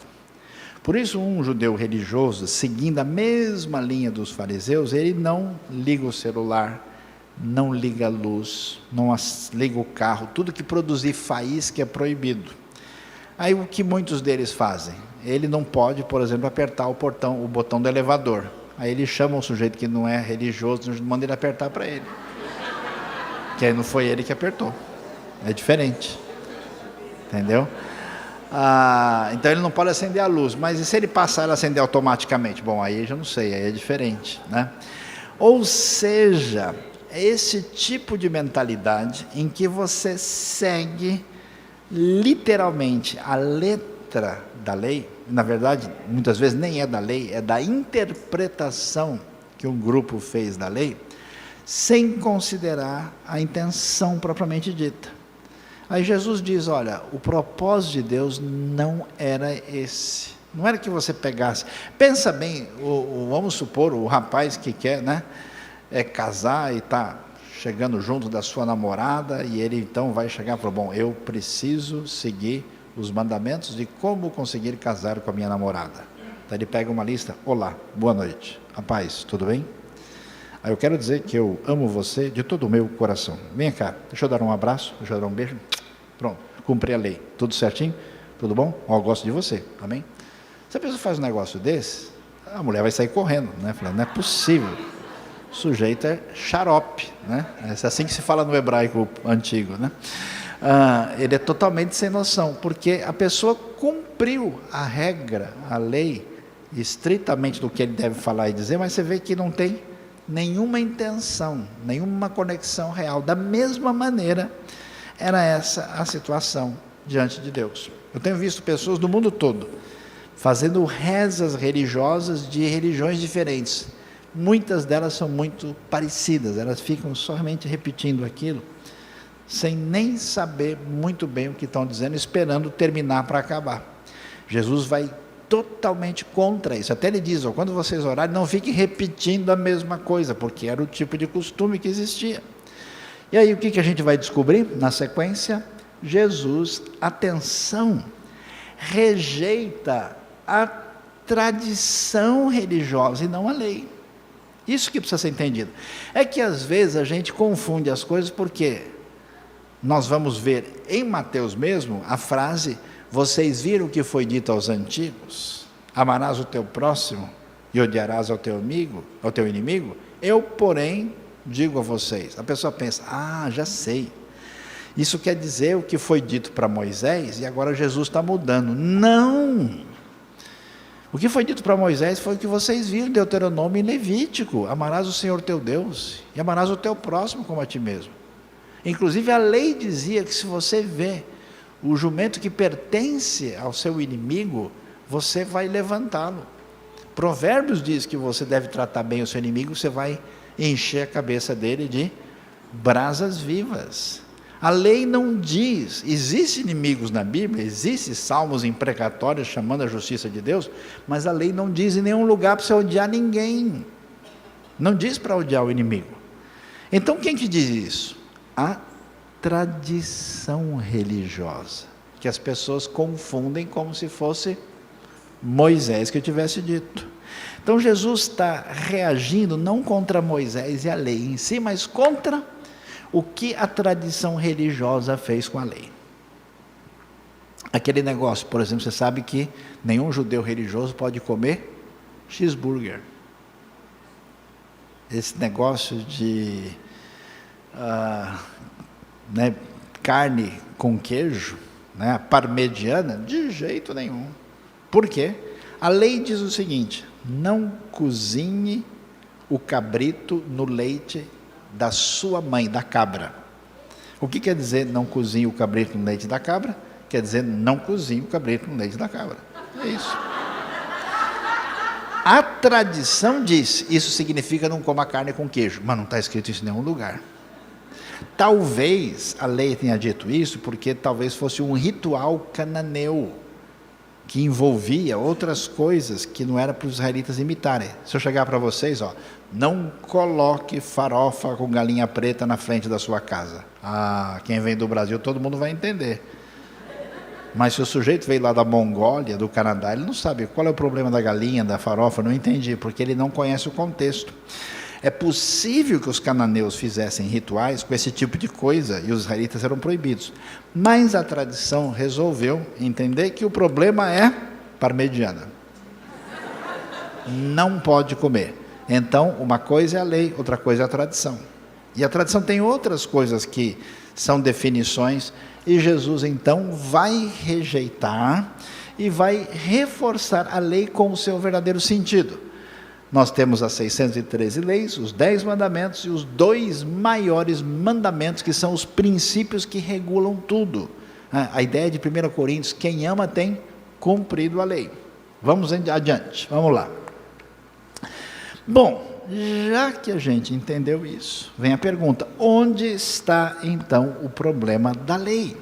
Por isso, um judeu religioso, seguindo a mesma linha dos fariseus, ele não liga o celular, não liga a luz, não liga o carro, tudo que produzir faísca é proibido. Aí o que muitos deles fazem? Ele não pode, por exemplo, apertar o botão do elevador. Aí ele chama um sujeito que não é religioso, manda ele apertar para ele. Que aí não foi ele que apertou. É diferente. Entendeu? Então ele não pode acender a luz, mas e se ele passar ela acender automaticamente? Bom, aí eu já não sei, aí é diferente, né? Ou seja, é esse tipo de mentalidade em que você segue literalmente a letra da lei, na verdade, muitas vezes nem é da lei, é da interpretação que um grupo fez da lei, sem considerar a intenção propriamente dita. Aí Jesus diz: olha, o propósito de Deus não era esse. Não era que você pegasse. Pensa bem, vamos supor, o rapaz que quer, né, casar e está chegando junto da sua namorada, e ele então vai chegar e falar: bom, eu preciso seguir os mandamentos de como conseguir casar com a minha namorada. Então ele pega uma lista: olá, boa noite, rapaz, tudo bem? Aí eu quero dizer que eu amo você de todo o meu coração. Vem cá, deixa eu dar um abraço, deixa eu dar um beijo. Pronto, cumpri a lei. Tudo certinho? Tudo bom? Eu gosto de você, amém? Se a pessoa faz um negócio desse, a mulher vai sair correndo, né? Falando: não é possível. O sujeito é xarope, né? É assim que se fala no hebraico antigo, né? Ele é totalmente sem noção, porque a pessoa cumpriu a regra, a lei, estritamente do que ele deve falar e dizer, mas você vê que não tem nenhuma intenção, nenhuma conexão real. Da mesma maneira, era essa a situação diante de Deus. Eu tenho visto pessoas do mundo todo fazendo rezas religiosas de religiões diferentes. Muitas delas são muito parecidas, elas ficam somente repetindo aquilo, sem nem saber muito bem o que estão dizendo, esperando terminar para acabar. Jesus vai totalmente contra isso. Até ele diz: quando vocês orarem, não fiquem repetindo a mesma coisa, porque era o tipo de costume que existia. E aí o que a gente vai descobrir na sequência? Jesus, atenção, rejeita a tradição religiosa e não a lei. Isso que precisa ser entendido. É que às vezes a gente confunde as coisas, porque nós vamos ver em Mateus mesmo a frase: vocês viram o que foi dito aos antigos? Amarás o teu próximo e odiarás ao teu inimigo? Eu, porém, digo a vocês. A pessoa pensa: já sei. Isso quer dizer o que foi dito para Moisés e agora Jesus está mudando. Não! O que foi dito para Moisés foi o que vocês viram em Deuteronômio e Levítico: amarás o Senhor teu Deus e amarás o teu próximo como a ti mesmo. Inclusive a lei dizia que se você vê o jumento que pertence ao seu inimigo, você vai levantá-lo. Provérbios diz que você deve tratar bem o seu inimigo, você vai encher a cabeça dele de brasas vivas. A lei não diz, existem inimigos na Bíblia, existem salmos imprecatórios chamando a justiça de Deus, mas a lei não diz em nenhum lugar para você odiar ninguém, não diz para odiar o inimigo. Então quem que diz isso? A tradição religiosa, que as pessoas confundem como se fosse Moisés que tivesse dito. Então Jesus está reagindo não contra Moisés e a lei em si, mas contra o que a tradição religiosa fez com a lei. Aquele negócio, por exemplo, você sabe que nenhum judeu religioso pode comer cheeseburger. Esse negócio de carne com queijo, né? Parmegiana, de jeito nenhum. Por quê? A lei diz o seguinte: não cozinhe o cabrito no leite da sua mãe, da cabra. O que quer dizer não cozinhe o cabrito no leite da cabra? Quer dizer não cozinhe o cabrito no leite da cabra. É isso. A tradição diz, isso significa não coma carne com queijo, mas não está escrito isso em nenhum lugar. Talvez a lei tenha dito isso porque talvez fosse um ritual cananeu, que envolvia outras coisas que não era para os israelitas imitarem. Se eu chegar para vocês, não coloque farofa com galinha preta na frente da sua casa. Quem vem do Brasil, todo mundo vai entender. Mas se o sujeito veio lá da Mongólia, do Canadá, ele não sabe qual é o problema da galinha, da farofa, não entendi, porque ele não conhece o contexto. É possível que os cananeus fizessem rituais com esse tipo de coisa e os israelitas eram proibidos. Mas a tradição resolveu entender que o problema é parmegiana. Não pode comer. Então, uma coisa é a lei, outra coisa é a tradição. E a tradição tem outras coisas que são definições, e Jesus então vai rejeitar e vai reforçar a lei com o seu verdadeiro sentido. Nós temos as 613 leis, os 10 mandamentos e os 2 maiores mandamentos, que são os princípios que regulam tudo. A ideia de 1 Coríntios, quem ama tem cumprido a lei. Vamos adiante, vamos lá. Bom, já que a gente entendeu isso, vem a pergunta: onde está então o problema da lei?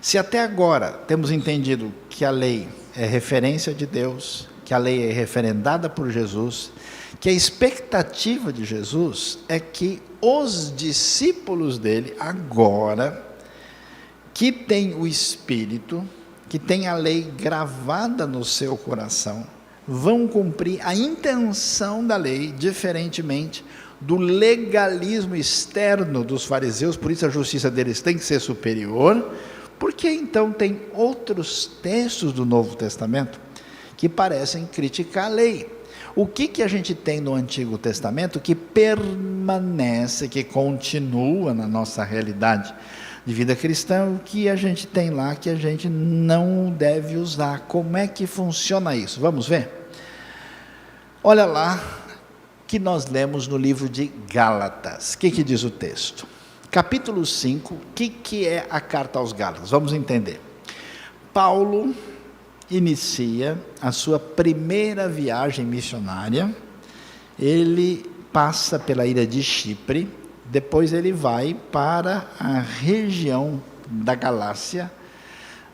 Se até agora temos entendido que a lei é referência de Deus, que a lei é referendada por Jesus, que a expectativa de Jesus é que os discípulos dele, agora, que têm o Espírito, que têm a lei gravada no seu coração, vão cumprir a intenção da lei, diferentemente do legalismo externo dos fariseus. Por isso a justiça deles tem que ser superior, porque então tem outros textos do Novo Testamento que parecem criticar a lei. O que a gente tem no Antigo Testamento que permanece, que continua na nossa realidade de vida cristã? O que a gente tem lá que a gente não deve usar? Como é que funciona isso? Vamos ver? Olha lá que nós lemos no livro de Gálatas. O que diz o texto? Capítulo 5, o que é a carta aos Gálatas? Vamos entender. Paulo inicia a sua primeira viagem missionária. Ele passa pela ilha de Chipre, depois ele vai para a região da Galácia,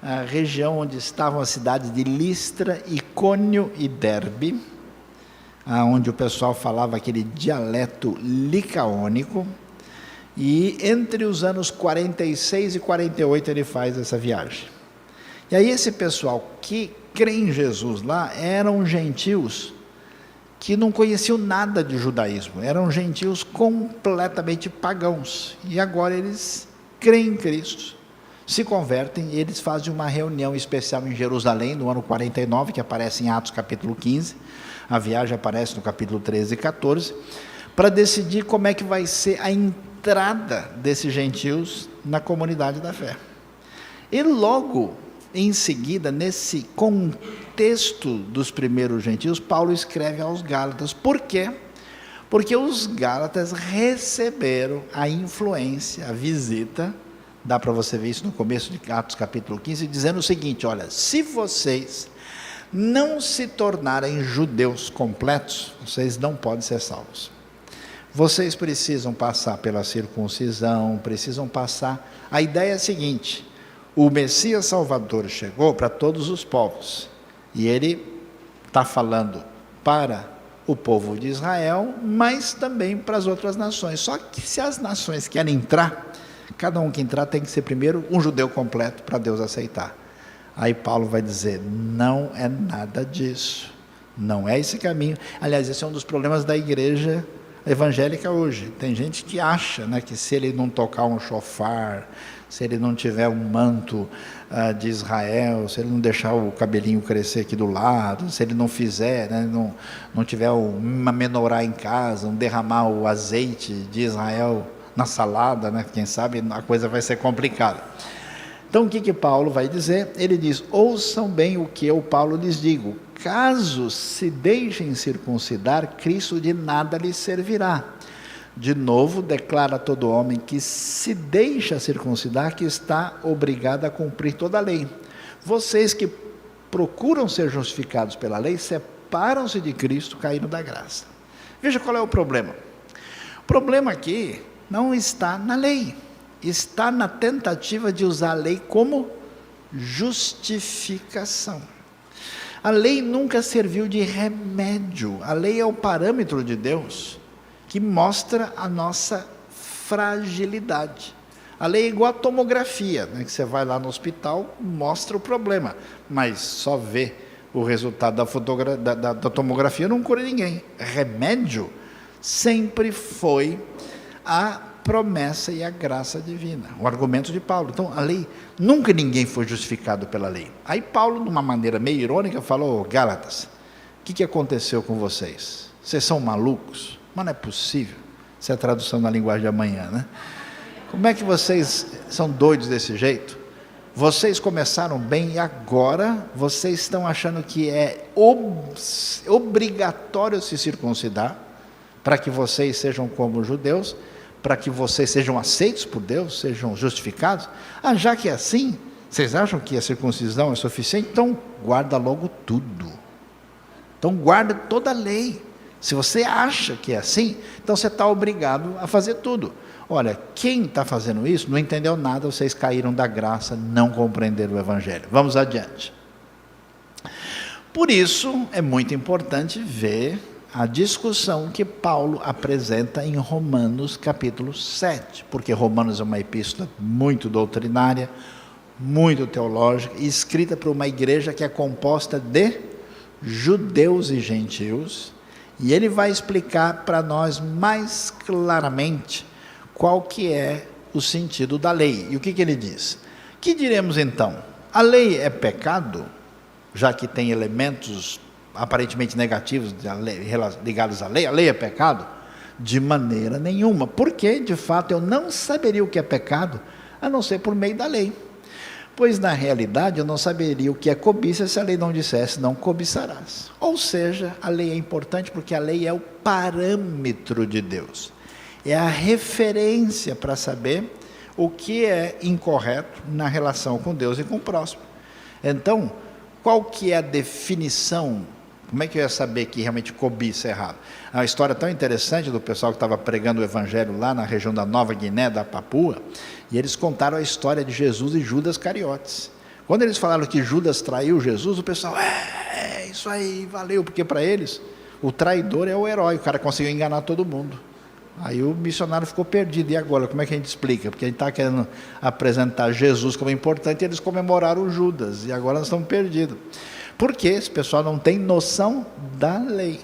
a região onde estavam as cidades de Listra, Icônio e Derbe, onde o pessoal falava aquele dialeto licaônico, e entre os anos 46 e 48 ele faz essa viagem. E aí esse pessoal que crê em Jesus lá eram gentios que não conheciam nada de judaísmo, eram gentios completamente pagãos, e agora eles creem em Cristo, se convertem, e eles fazem uma reunião especial em Jerusalém no ano 49, que aparece em Atos capítulo 15, a viagem aparece no capítulo 13 e 14, para decidir como é que vai ser a entrada desses gentios na comunidade da fé. E logo em seguida, nesse contexto dos primeiros gentios, Paulo escreve aos Gálatas. Por quê? Porque os Gálatas receberam a influência, a visita, dá para você ver isso no começo de Atos capítulo 15, dizendo o seguinte: olha, se vocês não se tornarem judeus completos, vocês não podem ser salvos. Vocês precisam passar pela circuncisão, precisam passar. A ideia é a seguinte: o Messias Salvador chegou para todos os povos, e ele está falando para o povo de Israel, mas também para as outras nações. Só que se as nações querem entrar, cada um que entrar tem que ser primeiro um judeu completo para Deus aceitar. Aí Paulo vai dizer: não é nada disso, não é esse caminho. Aliás, esse é um dos problemas da igreja evangélica hoje. Tem gente que acha, que se ele não tocar um shofar, se ele não tiver um manto de Israel, se ele não deixar o cabelinho crescer aqui do lado, se ele não fizer, não tiver uma menorá em casa, não derramar o azeite de Israel na salada, quem sabe a coisa vai ser complicada. Então o que Paulo vai dizer? Ele diz: ouçam bem o que eu, Paulo, lhes digo. Caso se deixem circuncidar, Cristo de nada lhes servirá. De novo, declara todo homem que se deixa circuncidar, que está obrigado a cumprir toda a lei. Vocês que procuram ser justificados pela lei, separam-se de Cristo, caíram da graça. Veja qual é o problema. O problema aqui não está na lei, está na tentativa de usar a lei como justificação. A lei nunca serviu de remédio. A lei é o parâmetro de Deus que mostra a nossa fragilidade. A lei é igual a tomografia, né? Que você vai lá no hospital, mostra o problema, mas só vê o resultado da tomografia, não cura ninguém. Remédio sempre foi a promessa e a graça divina, o argumento de Paulo. Então a lei, nunca ninguém foi justificado pela lei. Aí Paulo, de uma maneira meio irônica, falou: Gálatas, o que aconteceu com vocês? Vocês são malucos? Mas não é possível. Essa é a tradução na linguagem de amanhã, né? Como é que vocês são doidos desse jeito? Vocês começaram bem e agora vocês estão achando que é obrigatório se circuncidar para que vocês sejam como os judeus, para que vocês sejam aceitos por Deus, sejam justificados? Ah, já que é assim, vocês acham que a circuncisão é suficiente? Então guarda logo tudo. Então guarda toda a lei. Se você acha que é assim, então você está obrigado a fazer tudo. Olha, quem está fazendo isso não entendeu nada, vocês caíram da graça, não compreenderam o Evangelho. Vamos adiante. Por isso, é muito importante ver a discussão que Paulo apresenta em Romanos capítulo 7, porque Romanos é uma epístola muito doutrinária, muito teológica, e escrita por uma igreja que é composta de judeus e gentios, e ele vai explicar para nós mais claramente qual que é o sentido da lei. E o que ele diz? Que diremos então? A lei é pecado, já que tem elementos aparentemente negativos ligados à lei? A lei é pecado? De maneira nenhuma, porque de fato eu não saberia o que é pecado, a não ser por meio da lei. Pois na realidade eu não saberia o que é cobiça se a lei não dissesse: não cobiçarás. Ou seja, a lei é importante porque a lei é o parâmetro de Deus, é a referência para saber o que é incorreto na relação com Deus e com o próximo. Então, qual que é a definição? Como é que eu ia saber que realmente cobiça é errado? É uma história tão interessante do pessoal que estava pregando o Evangelho lá na região da Nova Guiné, da Papua, e eles contaram a história de Jesus e Judas Cariotes. Quando eles falaram que Judas traiu Jesus, o pessoal: isso aí, valeu, porque para eles o traidor é o herói, o cara conseguiu enganar todo mundo. Aí o missionário ficou perdido. E agora, como é que a gente explica? Porque a gente está querendo apresentar Jesus como importante, e eles comemoraram o Judas, e agora nós estamos perdidos. Porque esse pessoal não tem noção da lei.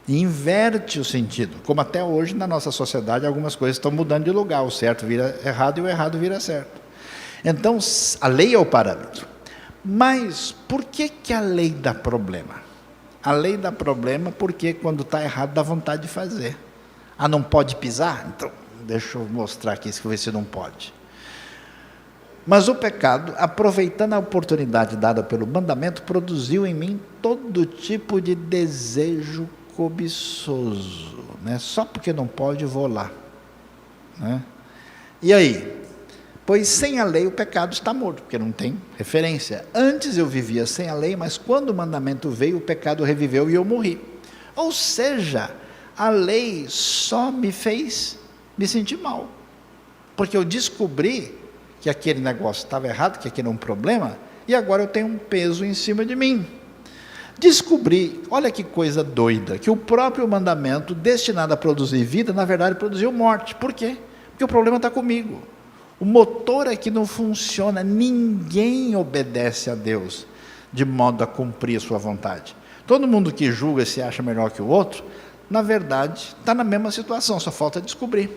Inverte o sentido. Como até hoje na nossa sociedade algumas coisas estão mudando de lugar. O certo vira errado e o errado vira certo. Então a lei é o parâmetro. Mas por que a lei dá problema? A lei dá problema porque quando está errado dá vontade de fazer. Ah, não pode pisar? Então deixa eu mostrar aqui se ver se não pode. Mas o pecado, aproveitando a oportunidade dada pelo mandamento, produziu em mim todo tipo de desejo cobiçoso, né? Só porque não pode, vou lá, né? E aí? Pois sem a lei o pecado está morto, porque não tem referência. Antes eu vivia sem a lei, mas quando o mandamento veio, o pecado reviveu e eu morri. Ou seja, a lei só me fez me sentir mal, porque eu descobri que aquele negócio estava errado, que aquele era um problema, e agora eu tenho um peso em cima de mim. Descobri, olha que coisa doida, que o próprio mandamento destinado a produzir vida, na verdade produziu morte. Por quê? Porque o problema está comigo. O motor aqui não funciona, ninguém obedece a Deus de modo a cumprir a sua vontade. Todo mundo que julga e se acha melhor que o outro, na verdade está na mesma situação, só falta descobrir.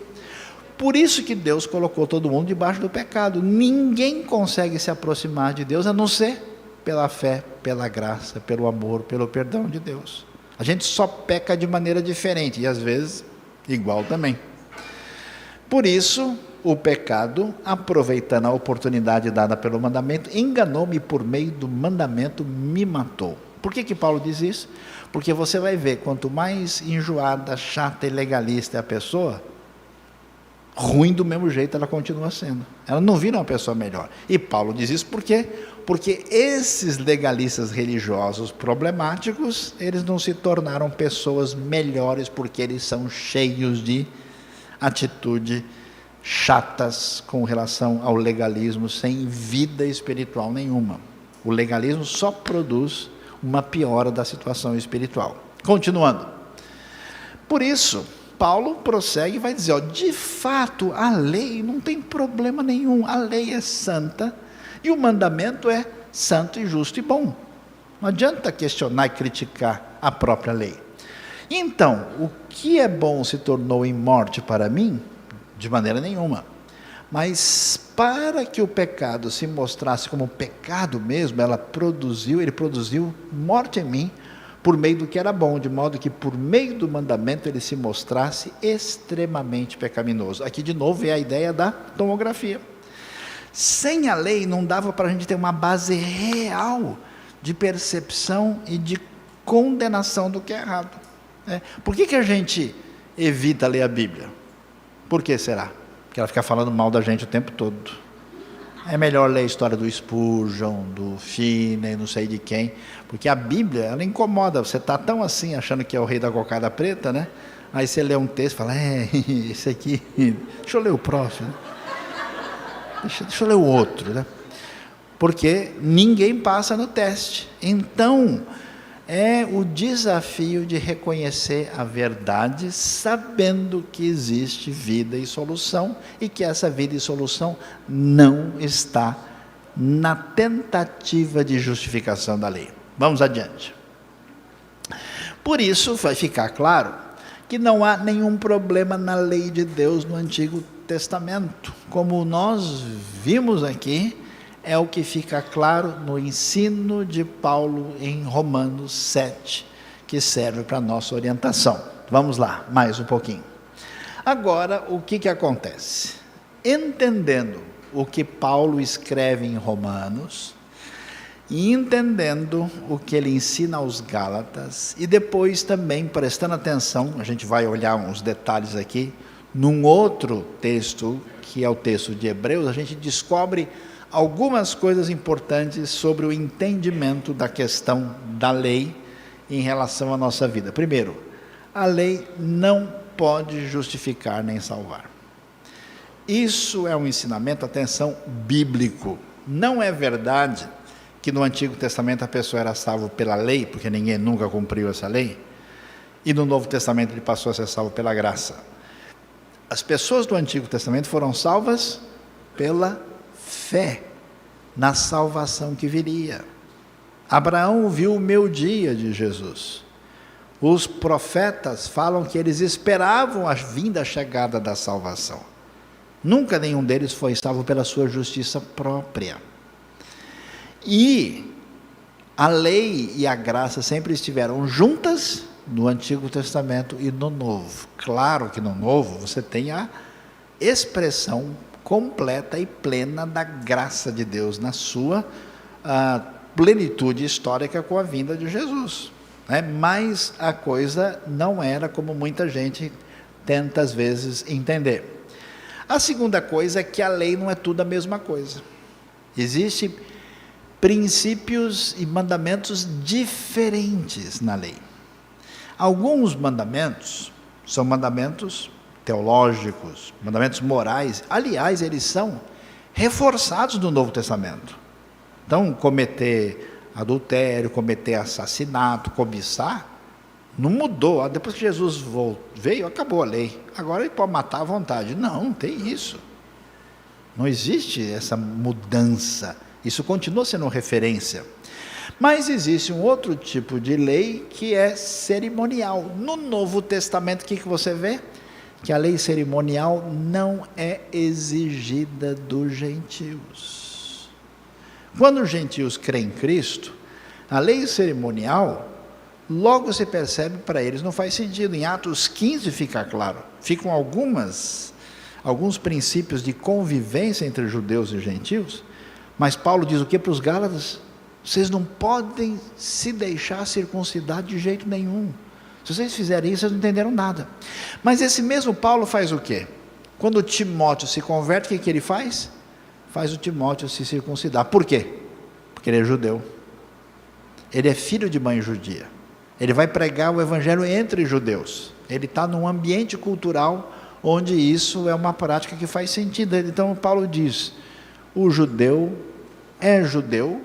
Por isso que Deus colocou todo mundo debaixo do pecado. Ninguém consegue se aproximar de Deus a não ser pela fé, pela graça, pelo amor, pelo perdão de Deus. A gente só peca de maneira diferente e às vezes igual também. Por isso o pecado, aproveitando a oportunidade dada pelo mandamento, enganou-me por meio do mandamento, me matou. Por que Paulo diz isso? Porque você vai ver, quanto mais enjoada, chata e legalista é a pessoa, ruim do mesmo jeito ela continua sendo. Ela não vira uma pessoa melhor. E Paulo diz isso por quê? Porque esses legalistas religiosos problemáticos, eles não se tornaram pessoas melhores porque eles são cheios de atitude chatas com relação ao legalismo, sem vida espiritual nenhuma. O legalismo só produz uma piora da situação espiritual. Continuando. Por isso, Paulo prossegue e vai dizer, de fato, a lei não tem problema nenhum, a lei é santa, e o mandamento é santo e justo e bom. Não adianta questionar e criticar a própria lei. Então, o que é bom se tornou em morte para mim? De maneira nenhuma. Mas para que o pecado se mostrasse como pecado mesmo, ele produziu morte em mim, por meio do que era bom, de modo que por meio do mandamento ele se mostrasse extremamente pecaminoso. Aqui de novo é a ideia da tomografia. Sem a lei não dava para a gente ter uma base real de percepção e de condenação do que é errado. Por que a gente evita ler a Bíblia? Por que será? Porque ela fica falando mal da gente o tempo todo. É melhor ler a história do Spurgeon, do Finney, não sei de quem, porque a Bíblia, ela incomoda, você está tão assim, achando que é o rei da cocada preta, né? Aí você lê um texto e fala, esse aqui, deixa eu ler o próximo, deixa eu ler o outro, né? Porque ninguém passa no teste. Então, é o desafio de reconhecer a verdade, sabendo que existe vida e solução, e que essa vida e solução não está na tentativa de justificação da lei. Vamos adiante. Por isso, vai ficar claro que não há nenhum problema na lei de Deus no Antigo Testamento. Como nós vimos aqui, é o que fica claro no ensino de Paulo em Romanos 7, que serve para a nossa orientação. Vamos lá, mais um pouquinho. Agora, o que acontece? Entendendo o que Paulo escreve em Romanos, e entendendo o que ele ensina aos Gálatas, e depois também prestando atenção, a gente vai olhar uns detalhes aqui, num outro texto, que é o texto de Hebreus, a gente descobre algumas coisas importantes sobre o entendimento da questão da lei em relação à nossa vida. Primeiro, a lei não pode justificar nem salvar. Isso é um ensinamento, atenção, bíblico. Não é verdade que no Antigo Testamento a pessoa era salva pela lei, porque ninguém nunca cumpriu essa lei, e no Novo Testamento ele passou a ser salvo pela graça. As pessoas do Antigo Testamento foram salvas pela fé na salvação que viria. Abraão viu o meu dia de Jesus. Os profetas falam que eles esperavam a vinda, a chegada da salvação. Nunca nenhum deles foi salvo pela sua justiça própria. E a lei e a graça sempre estiveram juntas no Antigo Testamento e no Novo. Claro que no Novo você tem a expressão completa e plena da graça de Deus na sua plenitude histórica com a vinda de Jesus, né? Mas a coisa não era como muita gente tenta às vezes entender. A segunda coisa é que a lei não é tudo a mesma coisa. Existem princípios e mandamentos diferentes na lei. Alguns mandamentos são mandamentos teológicos, mandamentos morais, aliás, eles são reforçados no Novo Testamento. Então, cometer adultério, cometer assassinato, cobiçar, não mudou. Depois que Jesus veio, acabou a lei. Agora ele pode matar à vontade. Não tem isso. Não existe essa mudança. Isso continua sendo referência. Mas existe um outro tipo de lei que é cerimonial. No Novo Testamento, o que você vê? Que a lei cerimonial não é exigida dos gentios. Quando os gentios creem em Cristo, a lei cerimonial, logo se percebe para eles, não faz sentido. Em Atos 15 fica claro, ficam alguns alguns princípios de convivência entre judeus e gentios, mas Paulo diz o que para os Gálatas? Vocês não podem se deixar circuncidar de jeito nenhum. Se vocês fizerem isso, vocês não entenderam nada. Mas esse mesmo Paulo faz o quê? Quando Timóteo se converte, o que ele faz? Faz o Timóteo se circuncidar. Por quê? Porque ele é judeu. Ele é filho de mãe judia. Ele vai pregar o evangelho entre judeus. Ele está num ambiente cultural onde isso é uma prática que faz sentido. Então Paulo diz, o judeu é judeu,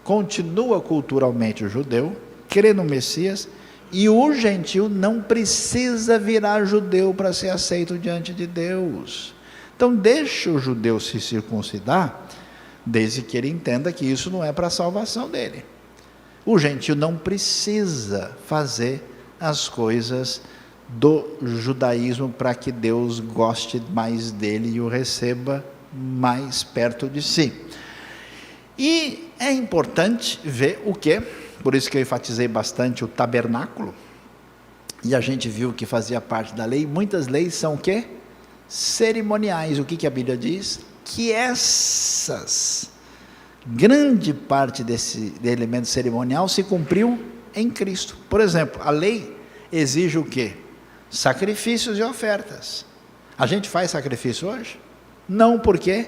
continua culturalmente judeu, crê no Messias, e o gentio não precisa virar judeu para ser aceito diante de Deus. Então deixa o judeu se circuncidar, desde que ele entenda que isso não é para a salvação dele. O gentio não precisa fazer as coisas do judaísmo para que Deus goste mais dele e o receba mais perto de si. E é importante ver o que, por isso que eu enfatizei bastante o tabernáculo, e a gente viu que fazia parte da lei. Muitas leis são o quê? Cerimoniais. O que a Bíblia diz? Que essas, grande parte desse elemento cerimonial se cumpriu em Cristo. Por exemplo, a lei exige o quê? Sacrifícios e ofertas. A gente faz sacrifício hoje? Não, por quê?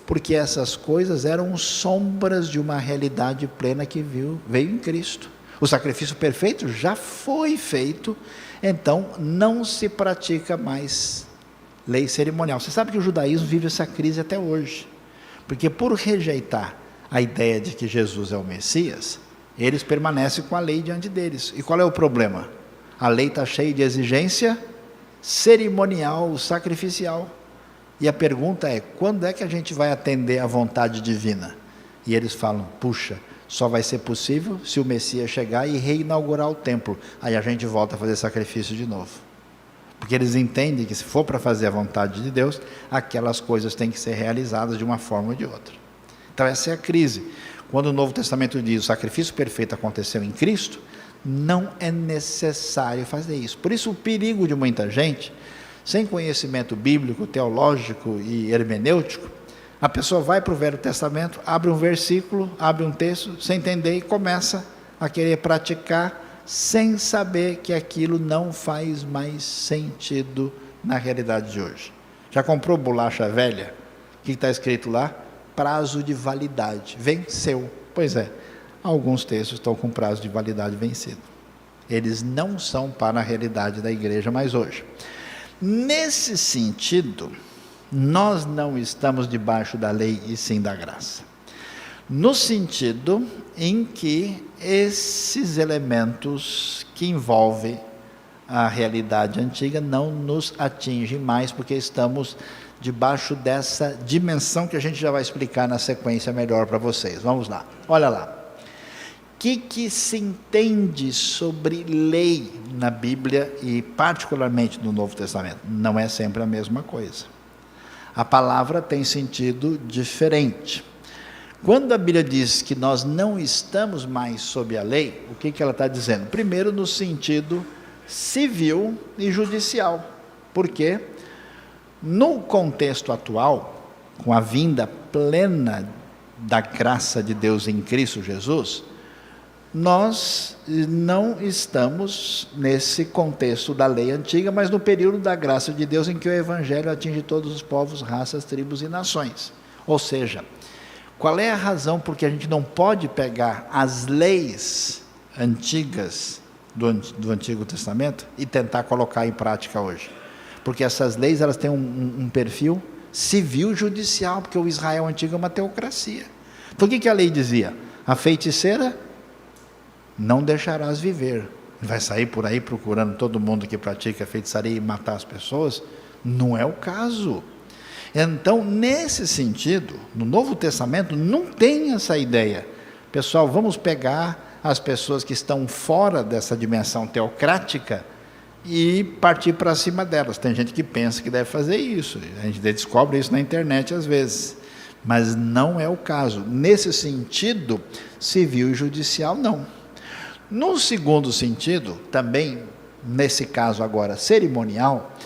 Porque essas coisas eram sombras de uma realidade plena que veio em Cristo. O sacrifício perfeito já foi feito, então não se pratica mais lei cerimonial. Você sabe que o judaísmo vive essa crise até hoje, porque por rejeitar a ideia de que Jesus é o Messias, eles permanecem com a lei diante deles. E qual é o problema? A lei está cheia de exigência cerimonial, sacrificial. E a pergunta é, quando é que a gente vai atender à vontade divina? E eles falam, puxa, só vai ser possível se o Messias chegar e reinaugurar o templo. Aí a gente volta a fazer sacrifício de novo. Porque eles entendem que se for para fazer a vontade de Deus, aquelas coisas têm que ser realizadas de uma forma ou de outra. Então essa é a crise. Quando o Novo Testamento diz o sacrifício perfeito aconteceu em Cristo, não é necessário fazer isso. Por isso o perigo de muita gente, sem conhecimento bíblico, teológico e hermenêutico, a pessoa vai para o Velho Testamento, abre um versículo, abre um texto, sem entender e começa a querer praticar, sem saber que aquilo não faz mais sentido na realidade de hoje. Já comprou bolacha velha? O que está escrito lá? Prazo de validade, venceu. Pois é, alguns textos estão com prazo de validade vencido. Eles não são para a realidade da igreja mais hoje. Nesse sentido, nós não estamos debaixo da lei e sim da graça. No sentido em que esses elementos que envolvem a realidade antiga não nos atingem mais, porque estamos debaixo dessa dimensão que a gente já vai explicar na sequência melhor para vocês. Vamos lá, olha lá. O que se entende sobre lei na Bíblia e particularmente no Novo Testamento? Não é sempre a mesma coisa. A palavra tem sentido diferente. Quando a Bíblia diz que nós não estamos mais sob a lei, o que ela está dizendo? Primeiro, no sentido civil e judicial. Por quê? No contexto atual, com a vinda plena da graça de Deus em Cristo Jesus, nós não estamos nesse contexto da lei antiga, mas no período da graça de Deus em que o Evangelho atinge todos os povos, raças, tribos e nações. Ou seja, qual é a razão por que a gente não pode pegar as leis antigas do Antigo Testamento e tentar colocar em prática hoje? Porque essas leis elas têm um perfil civil e judicial, porque o Israel antigo é uma teocracia. Então o que a lei dizia? A feiticeira não deixarás viver. Vai sair por aí procurando todo mundo que pratica feitiçaria e matar as pessoas? Não é o caso. Então, nesse sentido, no Novo Testamento não tem essa ideia. Pessoal, vamos pegar as pessoas que estão fora dessa dimensão teocrática e partir para cima delas. Tem gente que pensa que deve fazer isso. A gente descobre isso na internet às vezes. Mas não é o caso. Nesse sentido, civil e judicial, não. No segundo sentido, também, nesse caso agora cerimonial,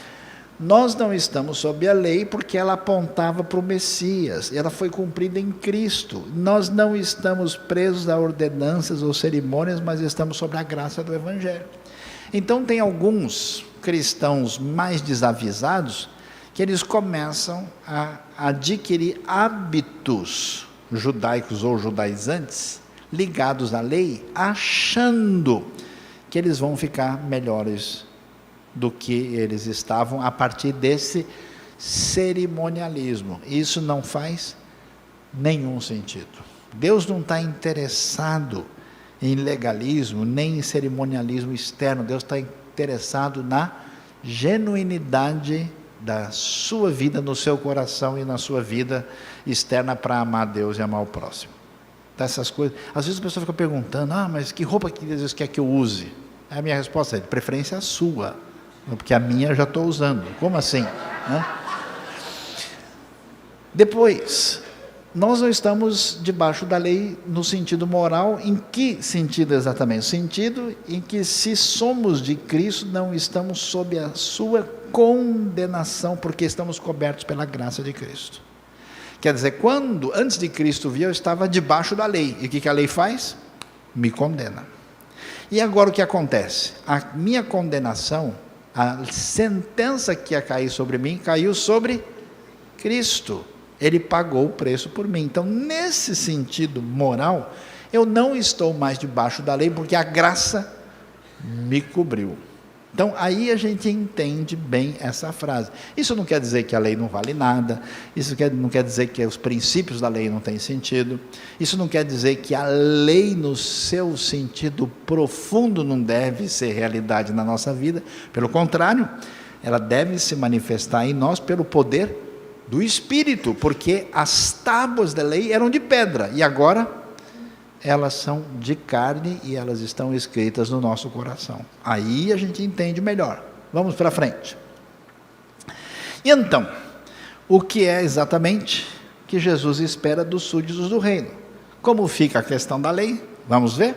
Nós não estamos sob a lei porque ela apontava para o Messias, ela foi cumprida em Cristo. Nós não estamos presos a ordenanças ou cerimônias, mas estamos sob a graça do Evangelho. Então tem alguns cristãos mais desavisados que eles começam a adquirir hábitos judaicos ou judaizantes ligados à lei, achando que eles vão ficar melhores do que eles estavam a partir desse cerimonialismo. Isso não faz nenhum sentido. Deus não está interessado em legalismo, nem em cerimonialismo externo. Deus está interessado na genuinidade da sua vida, no seu coração e na sua vida externa para amar Deus e amar o próximo. Então, essas coisas, às vezes a pessoa fica perguntando, mas que roupa que Deus quer que eu use? A minha resposta é, de preferência a sua, porque a minha eu já estou usando. Como assim? Depois, nós não estamos debaixo da lei no sentido moral. Em que sentido exatamente? No sentido em que, se somos de Cristo, não estamos sob a sua condenação, porque estamos cobertos pela graça de Cristo. Quer dizer, antes de Cristo vir, eu estava debaixo da lei. E o que a lei faz? Me condena. E agora o que acontece? A minha condenação, a sentença que ia cair sobre mim, caiu sobre Cristo. Ele pagou o preço por mim. Então, nesse sentido moral, eu não estou mais debaixo da lei, porque a graça me cobriu. Então, aí a gente entende bem essa frase. Isso não quer dizer que a lei não vale nada, isso não quer dizer que os princípios da lei não têm sentido, isso não quer dizer que a lei, no seu sentido profundo, não deve ser realidade na nossa vida. Pelo contrário, ela deve se manifestar em nós pelo poder do Espírito, porque as tábuas da lei eram de pedra, e agora elas são de carne e elas estão escritas no nosso coração. Aí a gente entende melhor. Vamos para frente. E então, o que é exatamente que Jesus espera dos súditos do reino? Como fica a questão da lei? Vamos ver?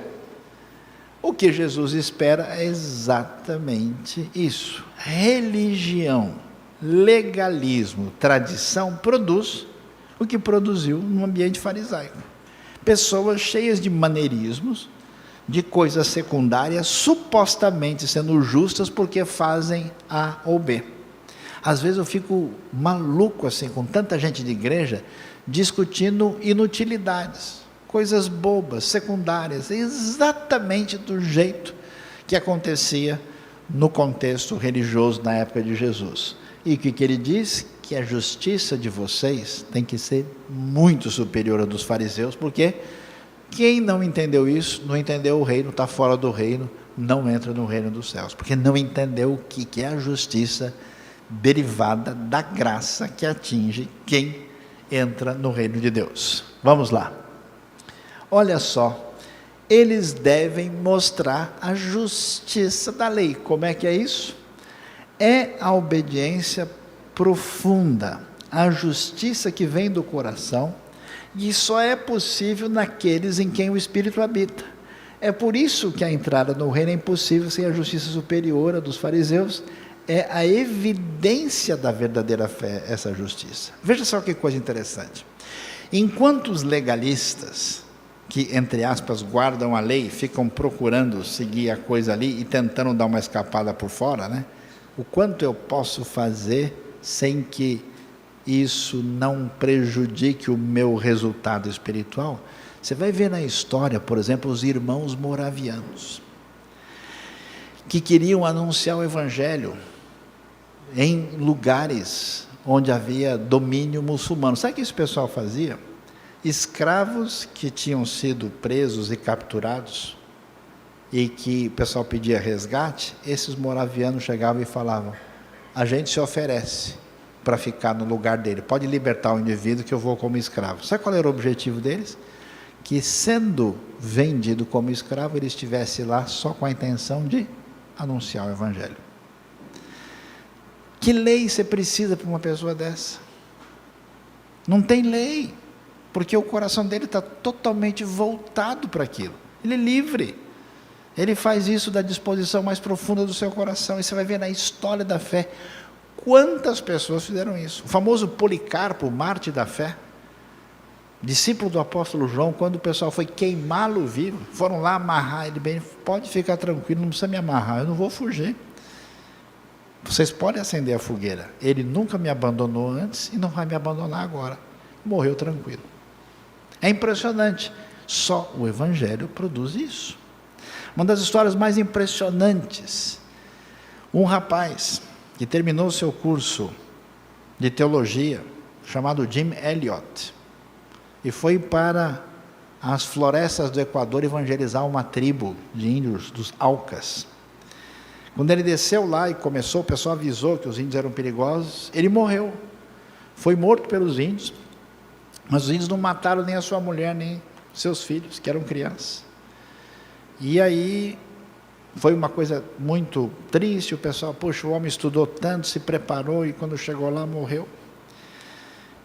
O que Jesus espera é exatamente isso. Religião, legalismo, tradição produz o que produziu no ambiente farisaico. Pessoas cheias de maneirismos, de coisas secundárias, supostamente sendo justas porque fazem A ou B. Às vezes eu fico maluco assim, com tanta gente de igreja, discutindo inutilidades, coisas bobas, secundárias, exatamente do jeito que acontecia no contexto religioso na época de Jesus. E o que ele diz? Que a justiça de vocês tem que ser muito superior à dos fariseus, porque quem não entendeu isso, não entendeu o reino, está fora do reino, não entra no reino dos céus, porque não entendeu o que é a justiça derivada da graça que atinge quem entra no reino de Deus. Vamos lá. Olha só, eles devem mostrar a justiça da lei. Como é que é isso? É a obediência profunda, a justiça que vem do coração, e só é possível naqueles em quem o Espírito habita. É por isso que a entrada no reino é impossível sem a justiça superior à dos fariseus. É a evidência da verdadeira fé, essa justiça. Veja só que coisa interessante. Enquanto os legalistas, que entre aspas guardam a lei, ficam procurando seguir a coisa ali e tentando dar uma escapada por fora, né? O quanto eu posso fazer sem que isso não prejudique o meu resultado espiritual? Você vai ver na história, por exemplo, os irmãos moravianos, que queriam anunciar o Evangelho em lugares onde havia domínio muçulmano. Sabe o que esse pessoal fazia? Escravos que tinham sido presos e capturados, e que o pessoal pedia resgate, esses moravianos chegavam e falavam: a gente se oferece para ficar no lugar dele, pode libertar o indivíduo que eu vou como escravo. Sabe qual era o objetivo deles? Que, sendo vendido como escravo, ele estivesse lá só com a intenção de anunciar o Evangelho. Que lei você precisa para uma pessoa dessa? Não tem lei, porque o coração dele está totalmente voltado para aquilo. Ele é livre. Ele faz isso da disposição mais profunda do seu coração. E você vai ver na história da fé Quantas pessoas fizeram isso? O famoso Policarpo, mártir da fé, discípulo do apóstolo João, quando o pessoal foi queimá-lo vivo, foram lá amarrar ele bem, pode ficar tranquilo, não precisa me amarrar, eu não vou fugir. Vocês podem acender a fogueira. Ele nunca me abandonou antes e não vai me abandonar agora. Morreu tranquilo. É impressionante. Só o Evangelho produz isso. Uma das histórias mais impressionantes. Um rapaz que terminou seu curso de teologia, chamado Jim Elliot, e foi para as florestas do Equador evangelizar uma tribo de índios, dos Aucas. Quando ele desceu lá e começou, o pessoal avisou que os índios eram perigosos, ele morreu. Foi morto pelos índios, mas os índios não mataram nem a sua mulher, nem seus filhos, que eram crianças. E aí, foi uma coisa muito triste, o pessoal, poxa, o homem estudou tanto, se preparou, e quando chegou lá, morreu.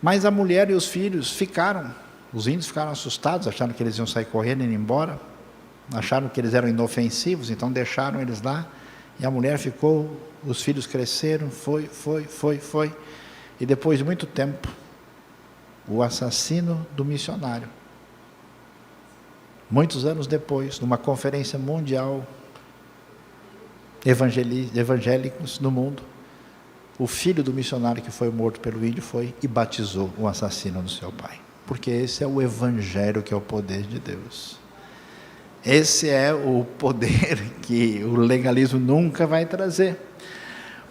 Mas a mulher e os filhos ficaram, os índios ficaram assustados, acharam que eles iam sair correndo e ir embora, acharam que eles eram inofensivos, então deixaram eles lá, e a mulher ficou, os filhos cresceram, foi, e depois de muito tempo, o assassino do missionário, muitos anos depois, numa conferência mundial, evangélicos no mundo, o filho do missionário que foi morto pelo índio foi e batizou o assassino do seu pai, porque esse é o Evangelho, que é o poder de Deus. Esse é o poder que o legalismo nunca vai trazer.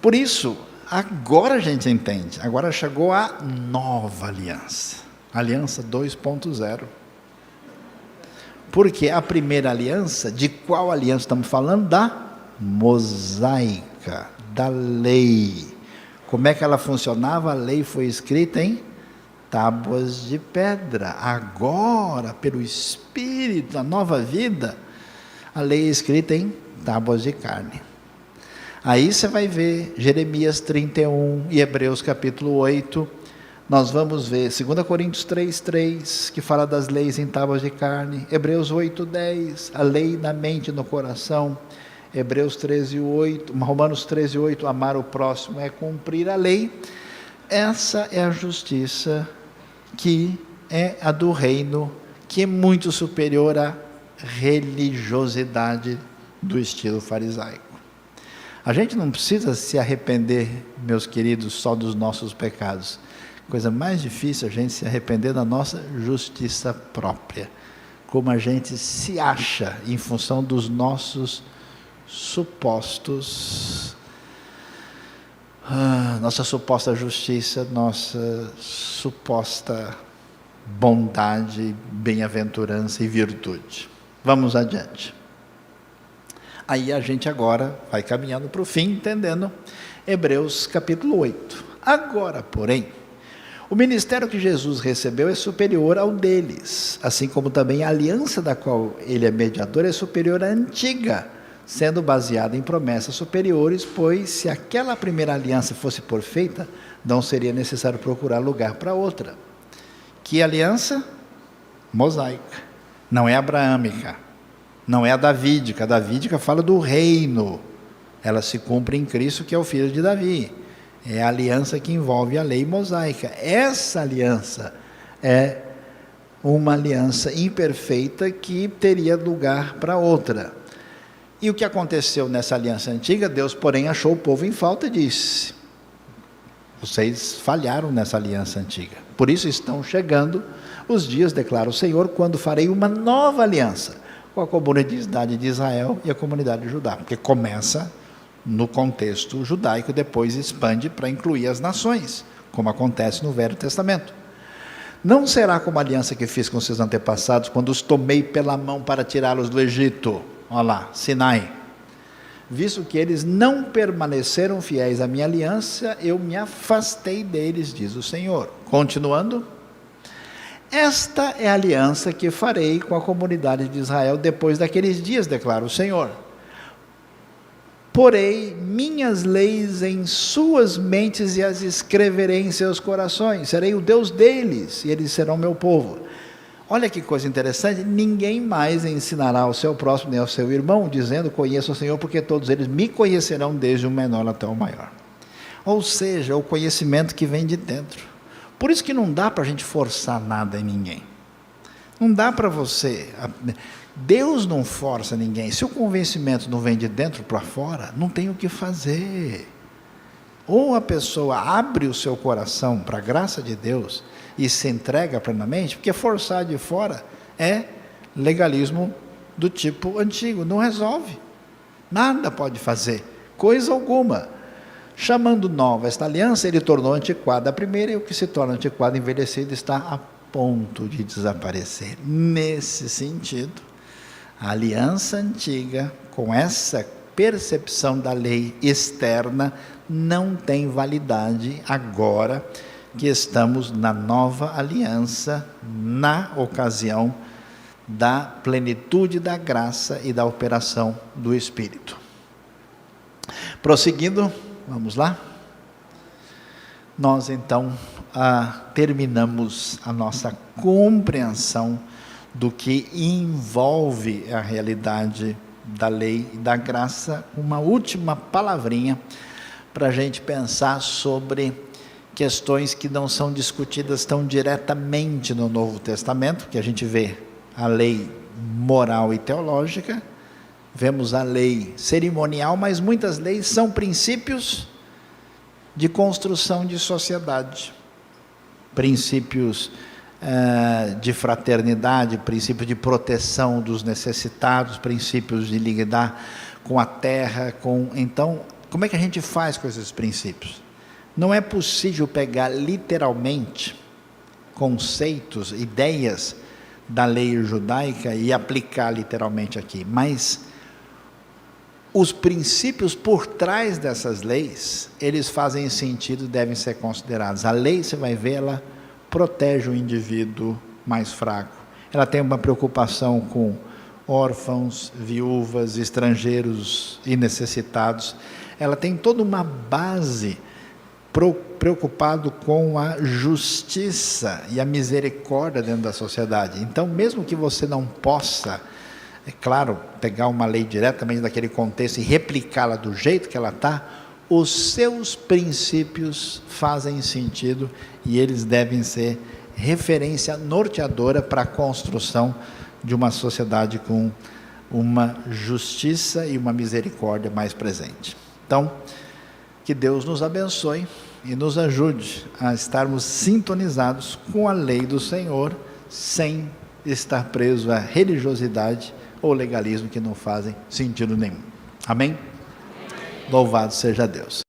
Por isso, agora a gente entende, agora chegou a nova aliança, aliança 2.0. Porque a primeira aliança, de qual aliança estamos falando? Da mosaica, da lei. Como é que ela funcionava? A lei foi escrita em tábuas de pedra. Agora, pelo Espírito, a nova vida, a lei é escrita em tábuas de carne. Aí você vai ver Jeremias 31 e Hebreus capítulo 8, nós vamos ver 2 Coríntios 3:3, que fala das leis em tábuas de carne, Hebreus 8:10, a lei na mente e no coração, Hebreus 13:8, Romanos 13:8, amar o próximo é cumprir a lei. Essa é a justiça que é a do reino, que é muito superior à religiosidade do estilo farisaico. A gente não precisa se arrepender, meus queridos, só dos nossos pecados. Coisa mais difícil é a gente se arrepender da nossa justiça própria, como a gente se acha em função dos nossos supostos, nossa suposta justiça, nossa suposta bondade, bem-aventurança e virtude. Vamos adiante. Aí a gente agora vai caminhando para o fim, entendendo Hebreus capítulo 8. Agora, porém, o ministério que Jesus recebeu é superior ao deles, assim como também a aliança da qual ele é mediador é superior à antiga, sendo baseada em promessas superiores, pois se aquela primeira aliança fosse por feita, não seria necessário procurar lugar para outra. Que aliança? Mosaica. Não é abraâmica, não é a davídica. A davídica fala do reino, ela se cumpre em Cristo, que é o filho de Davi. É a aliança que envolve a lei mosaica. Essa aliança é uma aliança imperfeita que teria lugar para outra. E o que aconteceu nessa aliança antiga? Deus, porém, achou o povo em falta e disse: vocês falharam nessa aliança antiga. Por isso estão chegando os dias, declara o Senhor, quando farei uma nova aliança com a comunidade de Israel e a comunidade de Judá. Porque começa no contexto judaico, depois expande para incluir as nações, como acontece no Velho Testamento. Não será como a aliança que fiz com seus antepassados, quando os tomei pela mão para tirá-los do Egito. Olha lá, Sinai. Visto que eles não permaneceram fiéis à minha aliança, eu me afastei deles, diz o Senhor. Continuando. Esta é a aliança que farei com a comunidade de Israel depois daqueles dias, declara o Senhor. Porei minhas leis em suas mentes e as escreverei em seus corações. Serei o Deus deles e eles serão meu povo. Olha que coisa interessante, ninguém mais ensinará ao seu próximo nem ao seu irmão, dizendo: conheço o Senhor, porque todos eles me conhecerão, desde o menor até o maior. Ou seja, o conhecimento que vem de dentro. Por isso que não dá para a gente forçar nada em ninguém. Não dá para você... Deus não força ninguém. Se o convencimento não vem de dentro para fora, não tem o que fazer. Ou a pessoa abre o seu coração para a graça de Deus e se entrega plenamente, porque forçar de fora é legalismo do tipo antigo, não resolve. Nada pode fazer, coisa alguma. Chamando nova esta aliança, ele tornou antiquada a primeira, e o que se torna antiquado, envelhecido, está a ponto de desaparecer. Nesse sentido, a aliança antiga, com essa percepção da lei externa, não tem validade agora que estamos na nova aliança, na ocasião da plenitude da graça e da operação do Espírito. Prosseguindo, vamos lá? Nós então terminamos a nossa compreensão do que envolve a realidade da lei e da graça. Uma última palavrinha para a gente pensar sobre questões que não são discutidas tão diretamente no Novo Testamento, que a gente vê a lei moral e teológica, vemos a lei cerimonial, mas muitas leis são princípios de construção de sociedade, princípios de fraternidade, princípios de proteção dos necessitados, princípios de lidar com a terra, então, como é que a gente faz com esses princípios? Não é possível pegar literalmente conceitos, ideias da lei judaica e aplicar literalmente aqui, mas os princípios por trás dessas leis, eles fazem sentido e devem ser considerados. A lei, você vai ver, ela protege o indivíduo mais fraco. Ela tem uma preocupação com órfãos, viúvas, estrangeiros e necessitados. Ela tem toda uma base preocupado com a justiça e a misericórdia dentro da sociedade. Então, mesmo que você não possa, é claro, pegar uma lei diretamente daquele contexto e replicá-la do jeito que ela está, os seus princípios fazem sentido e eles devem ser referência norteadora para a construção de uma sociedade com uma justiça e uma misericórdia mais presente. Então, que Deus nos abençoe e nos ajude a estarmos sintonizados com a lei do Senhor, sem estar preso à religiosidade ou legalismo que não fazem sentido nenhum. Amém? Louvado seja Deus.